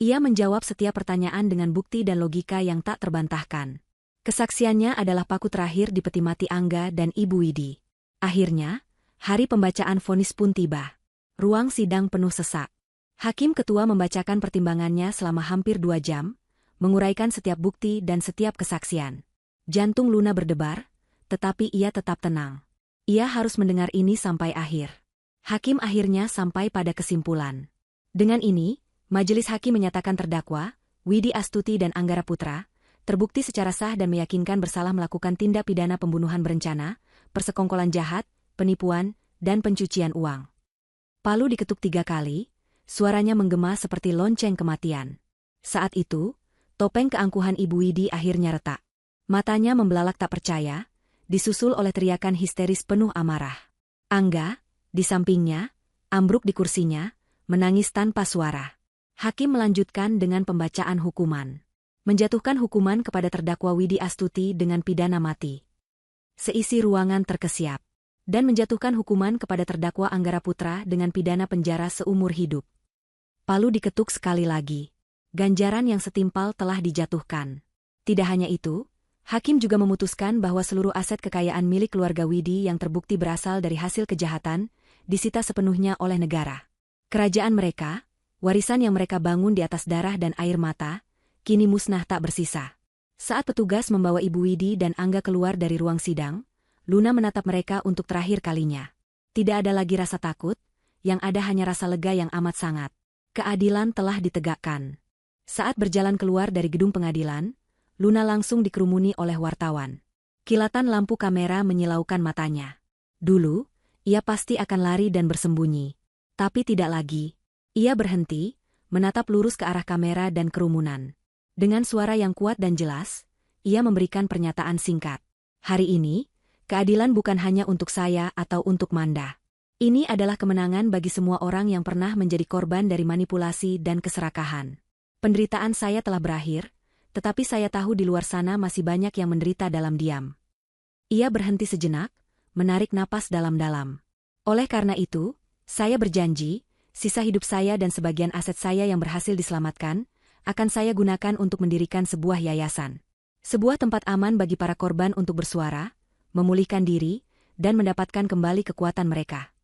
Ia menjawab setiap pertanyaan dengan bukti dan logika yang tak terbantahkan. Kesaksiannya adalah paku terakhir di peti mati Angga dan Ibu Widi. Akhirnya, hari pembacaan vonis pun tiba. Ruang sidang penuh sesak. Hakim ketua membacakan pertimbangannya selama hampir 2 jam, menguraikan setiap bukti dan setiap kesaksian. Jantung Luna berdebar, tetapi ia tetap tenang. Ia harus mendengar ini sampai akhir. Hakim akhirnya sampai pada kesimpulan. Dengan ini, majelis hakim menyatakan terdakwa, Widi Astuti dan Anggara Putra, terbukti secara sah dan meyakinkan bersalah melakukan tindak pidana pembunuhan berencana, persekongkolan jahat, penipuan, dan pencucian uang. Palu diketuk 3 kali, suaranya menggema seperti lonceng kematian. Saat itu, topeng keangkuhan Ibu Widi akhirnya retak. Matanya membelalak tak percaya, disusul oleh teriakan histeris penuh amarah. Angga, di sampingnya, ambruk di kursinya, menangis tanpa suara. Hakim melanjutkan dengan pembacaan hukuman. Menjatuhkan hukuman kepada terdakwa Widi Astuti dengan pidana mati. Seisi ruangan terkesiap. Dan menjatuhkan hukuman kepada terdakwa Anggara Putra dengan pidana penjara seumur hidup. Palu diketuk sekali lagi. Ganjaran yang setimpal telah dijatuhkan. Tidak hanya itu, hakim juga memutuskan bahwa seluruh aset kekayaan milik keluarga Widi yang terbukti berasal dari hasil kejahatan, disita sepenuhnya oleh negara. Kerajaan mereka, warisan yang mereka bangun di atas darah dan air mata, kini musnah tak bersisa. Saat petugas membawa Ibu Widi dan Angga keluar dari ruang sidang, Luna menatap mereka untuk terakhir kalinya. Tidak ada lagi rasa takut, yang ada hanya rasa lega yang amat sangat. Keadilan telah ditegakkan. Saat berjalan keluar dari gedung pengadilan, Luna langsung dikerumuni oleh wartawan. Kilatan lampu kamera menyilaukan matanya. Dulu, ia pasti akan lari dan bersembunyi. Tapi tidak lagi. Ia berhenti, menatap lurus ke arah kamera dan kerumunan. Dengan suara yang kuat dan jelas, ia memberikan pernyataan singkat. Hari ini, keadilan bukan hanya untuk saya atau untuk Manda. Ini adalah kemenangan bagi semua orang yang pernah menjadi korban dari manipulasi dan keserakahan. Penderitaan saya telah berakhir, tetapi saya tahu di luar sana masih banyak yang menderita dalam diam. Ia berhenti sejenak, menarik napas dalam-dalam. Oleh karena itu, saya berjanji, sisa hidup saya dan sebagian aset saya yang berhasil diselamatkan, akan saya gunakan untuk mendirikan sebuah yayasan. Sebuah tempat aman bagi para korban untuk bersuara, memulihkan diri, dan mendapatkan kembali kekuatan mereka.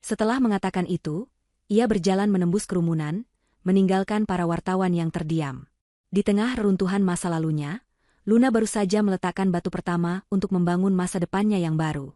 Setelah mengatakan itu, ia berjalan menembus kerumunan, meninggalkan para wartawan yang terdiam. Di tengah reruntuhan masa lalunya, Luna baru saja meletakkan batu pertama untuk membangun masa depannya yang baru.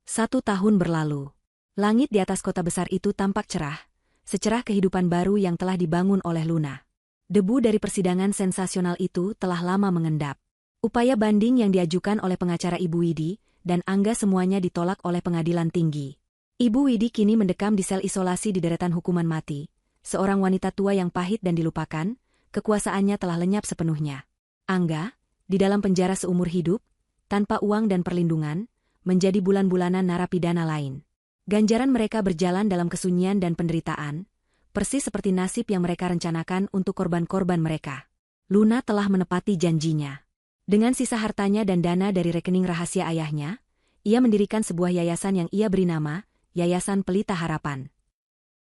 1 tahun berlalu. Langit di atas kota besar itu tampak cerah, secerah kehidupan baru yang telah dibangun oleh Luna. Debu dari persidangan sensasional itu telah lama mengendap. Upaya banding yang diajukan oleh pengacara Ibu Widi dan Angga semuanya ditolak oleh pengadilan tinggi. Ibu Widi kini mendekam di sel isolasi di deretan hukuman mati. Seorang wanita tua yang pahit dan dilupakan, kekuasaannya telah lenyap sepenuhnya. Angga, di dalam penjara seumur hidup, tanpa uang dan perlindungan, menjadi bulan-bulanan narapidana lain. Ganjaran mereka berjalan dalam kesunyian dan penderitaan, persis seperti nasib yang mereka rencanakan untuk korban-korban mereka. Luna telah menepati janjinya. Dengan sisa hartanya dan dana dari rekening rahasia ayahnya, ia mendirikan sebuah yayasan yang ia beri nama, Yayasan Pelita Harapan.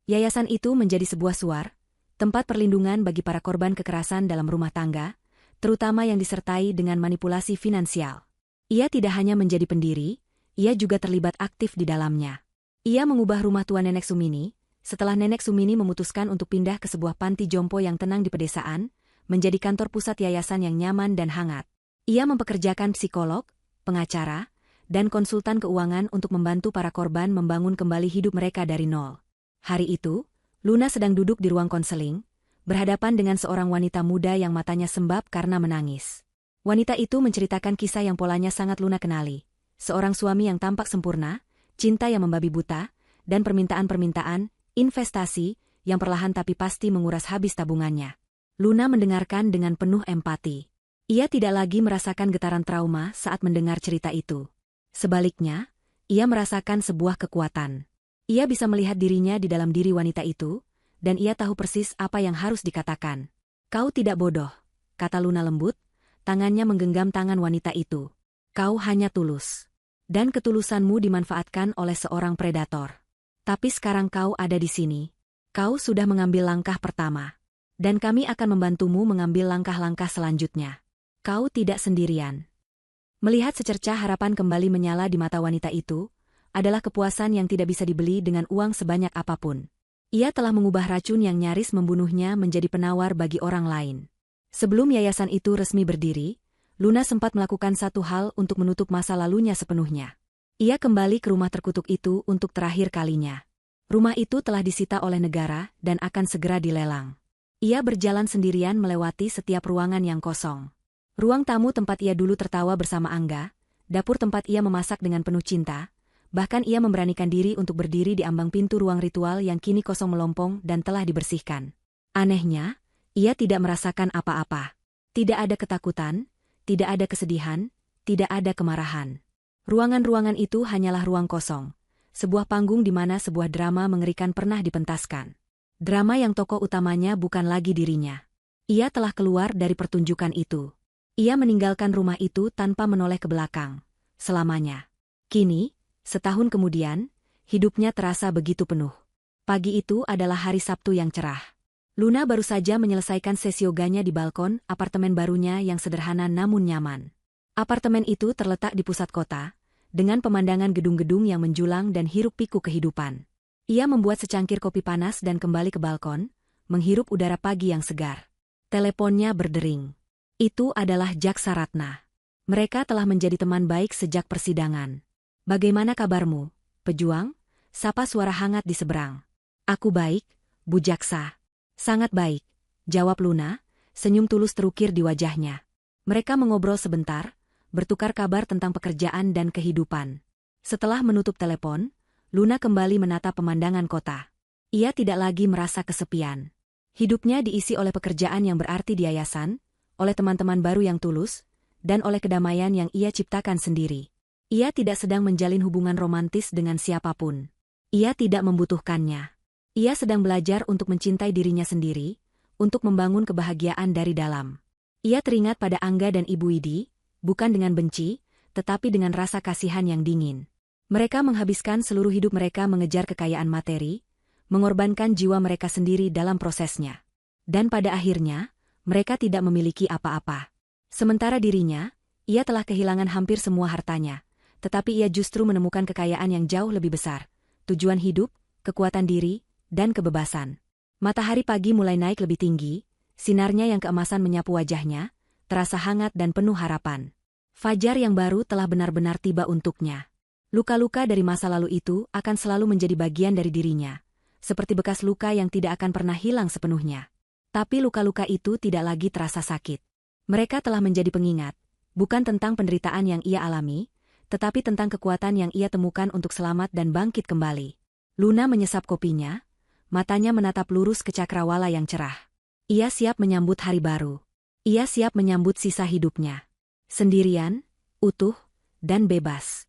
Yayasan itu menjadi sebuah suar, tempat perlindungan bagi para korban kekerasan dalam rumah tangga, terutama yang disertai dengan manipulasi finansial. Ia tidak hanya menjadi pendiri, ia juga terlibat aktif di dalamnya. Ia mengubah rumah tua Nenek Sumini, setelah Nenek Sumini memutuskan untuk pindah ke sebuah panti jompo yang tenang di pedesaan, menjadi kantor pusat yayasan yang nyaman dan hangat. Ia mempekerjakan psikolog, pengacara, dan konsultan keuangan untuk membantu para korban membangun kembali hidup mereka dari nol. Hari itu, Luna sedang duduk di ruang konseling, berhadapan dengan seorang wanita muda yang matanya sembab karena menangis. Wanita itu menceritakan kisah yang polanya sangat Luna kenali. Seorang suami yang tampak sempurna, cinta yang membabi buta, dan permintaan-permintaan, investasi, yang perlahan tapi pasti menguras habis tabungannya. Luna mendengarkan dengan penuh empati. Ia tidak lagi merasakan getaran trauma saat mendengar cerita itu. Sebaliknya, ia merasakan sebuah kekuatan. Ia bisa melihat dirinya di dalam diri wanita itu, dan ia tahu persis apa yang harus dikatakan. Kau tidak bodoh, kata Luna lembut, tangannya menggenggam tangan wanita itu. Kau hanya tulus. Dan ketulusanmu dimanfaatkan oleh seorang predator. Tapi sekarang kau ada di sini. Kau sudah mengambil langkah pertama. Dan kami akan membantumu mengambil langkah-langkah selanjutnya. Kau tidak sendirian. Melihat secercah harapan kembali menyala di mata wanita itu, adalah kepuasan yang tidak bisa dibeli dengan uang sebanyak apapun. Ia telah mengubah racun yang nyaris membunuhnya menjadi penawar bagi orang lain. Sebelum yayasan itu resmi berdiri, Luna sempat melakukan satu hal untuk menutup masa lalunya sepenuhnya. Ia kembali ke rumah terkutuk itu untuk terakhir kalinya. Rumah itu telah disita oleh negara dan akan segera dilelang. Ia berjalan sendirian melewati setiap ruangan yang kosong. Ruang tamu tempat ia dulu tertawa bersama Angga, dapur tempat ia memasak dengan penuh cinta, bahkan ia memberanikan diri untuk berdiri di ambang pintu ruang ritual yang kini kosong melompong dan telah dibersihkan. Anehnya, ia tidak merasakan apa-apa. Tidak ada ketakutan, tidak ada kesedihan, tidak ada kemarahan. Ruangan-ruangan itu hanyalah ruang kosong, sebuah panggung di mana sebuah drama mengerikan pernah dipentaskan. Drama yang tokoh utamanya bukan lagi dirinya. Ia telah keluar dari pertunjukan itu. Ia meninggalkan rumah itu tanpa menoleh ke belakang, selamanya. Kini, setahun kemudian, hidupnya terasa begitu penuh. Pagi itu adalah hari Sabtu yang cerah. Luna baru saja menyelesaikan sesi yoganya di balkon apartemen barunya yang sederhana namun nyaman. Apartemen itu terletak di pusat kota, dengan pemandangan gedung-gedung yang menjulang dan hiruk-pikuk kehidupan. Ia membuat secangkir kopi panas dan kembali ke balkon, menghirup udara pagi yang segar. Teleponnya berdering. Itu adalah Jaksa Ratna. Mereka telah menjadi teman baik sejak persidangan. Bagaimana kabarmu, pejuang? Sapa suara hangat di seberang. Aku baik, Bu Jaksa. Sangat baik, jawab Luna, senyum tulus terukir di wajahnya. Mereka mengobrol sebentar, bertukar kabar tentang pekerjaan dan kehidupan. Setelah menutup telepon, Luna kembali menatap pemandangan kota. Ia tidak lagi merasa kesepian. Hidupnya diisi oleh pekerjaan yang berarti di yayasan, oleh teman-teman baru yang tulus, dan oleh kedamaian yang ia ciptakan sendiri. Ia tidak sedang menjalin hubungan romantis dengan siapapun. Ia tidak membutuhkannya. Ia sedang belajar untuk mencintai dirinya sendiri, untuk membangun kebahagiaan dari dalam. Ia teringat pada Angga dan Ibu Widi, bukan dengan benci, tetapi dengan rasa kasihan yang dingin. Mereka menghabiskan seluruh hidup mereka mengejar kekayaan materi, mengorbankan jiwa mereka sendiri dalam prosesnya. Dan pada akhirnya, mereka tidak memiliki apa-apa. Sementara dirinya, ia telah kehilangan hampir semua hartanya, tetapi ia justru menemukan kekayaan yang jauh lebih besar, tujuan hidup, kekuatan diri, dan kebebasan. Matahari pagi mulai naik lebih tinggi, sinarnya yang keemasan menyapu wajahnya, terasa hangat dan penuh harapan. Fajar yang baru telah benar-benar tiba untuknya. Luka-luka dari masa lalu itu akan selalu menjadi bagian dari dirinya, seperti bekas luka yang tidak akan pernah hilang sepenuhnya. Tapi luka-luka itu tidak lagi terasa sakit. Mereka telah menjadi pengingat, bukan tentang penderitaan yang ia alami, tetapi tentang kekuatan yang ia temukan untuk selamat dan bangkit kembali. Luna menyesap kopinya, matanya menatap lurus ke cakrawala yang cerah. Ia siap menyambut hari baru. Ia siap menyambut sisa hidupnya. Sendirian, utuh, dan bebas.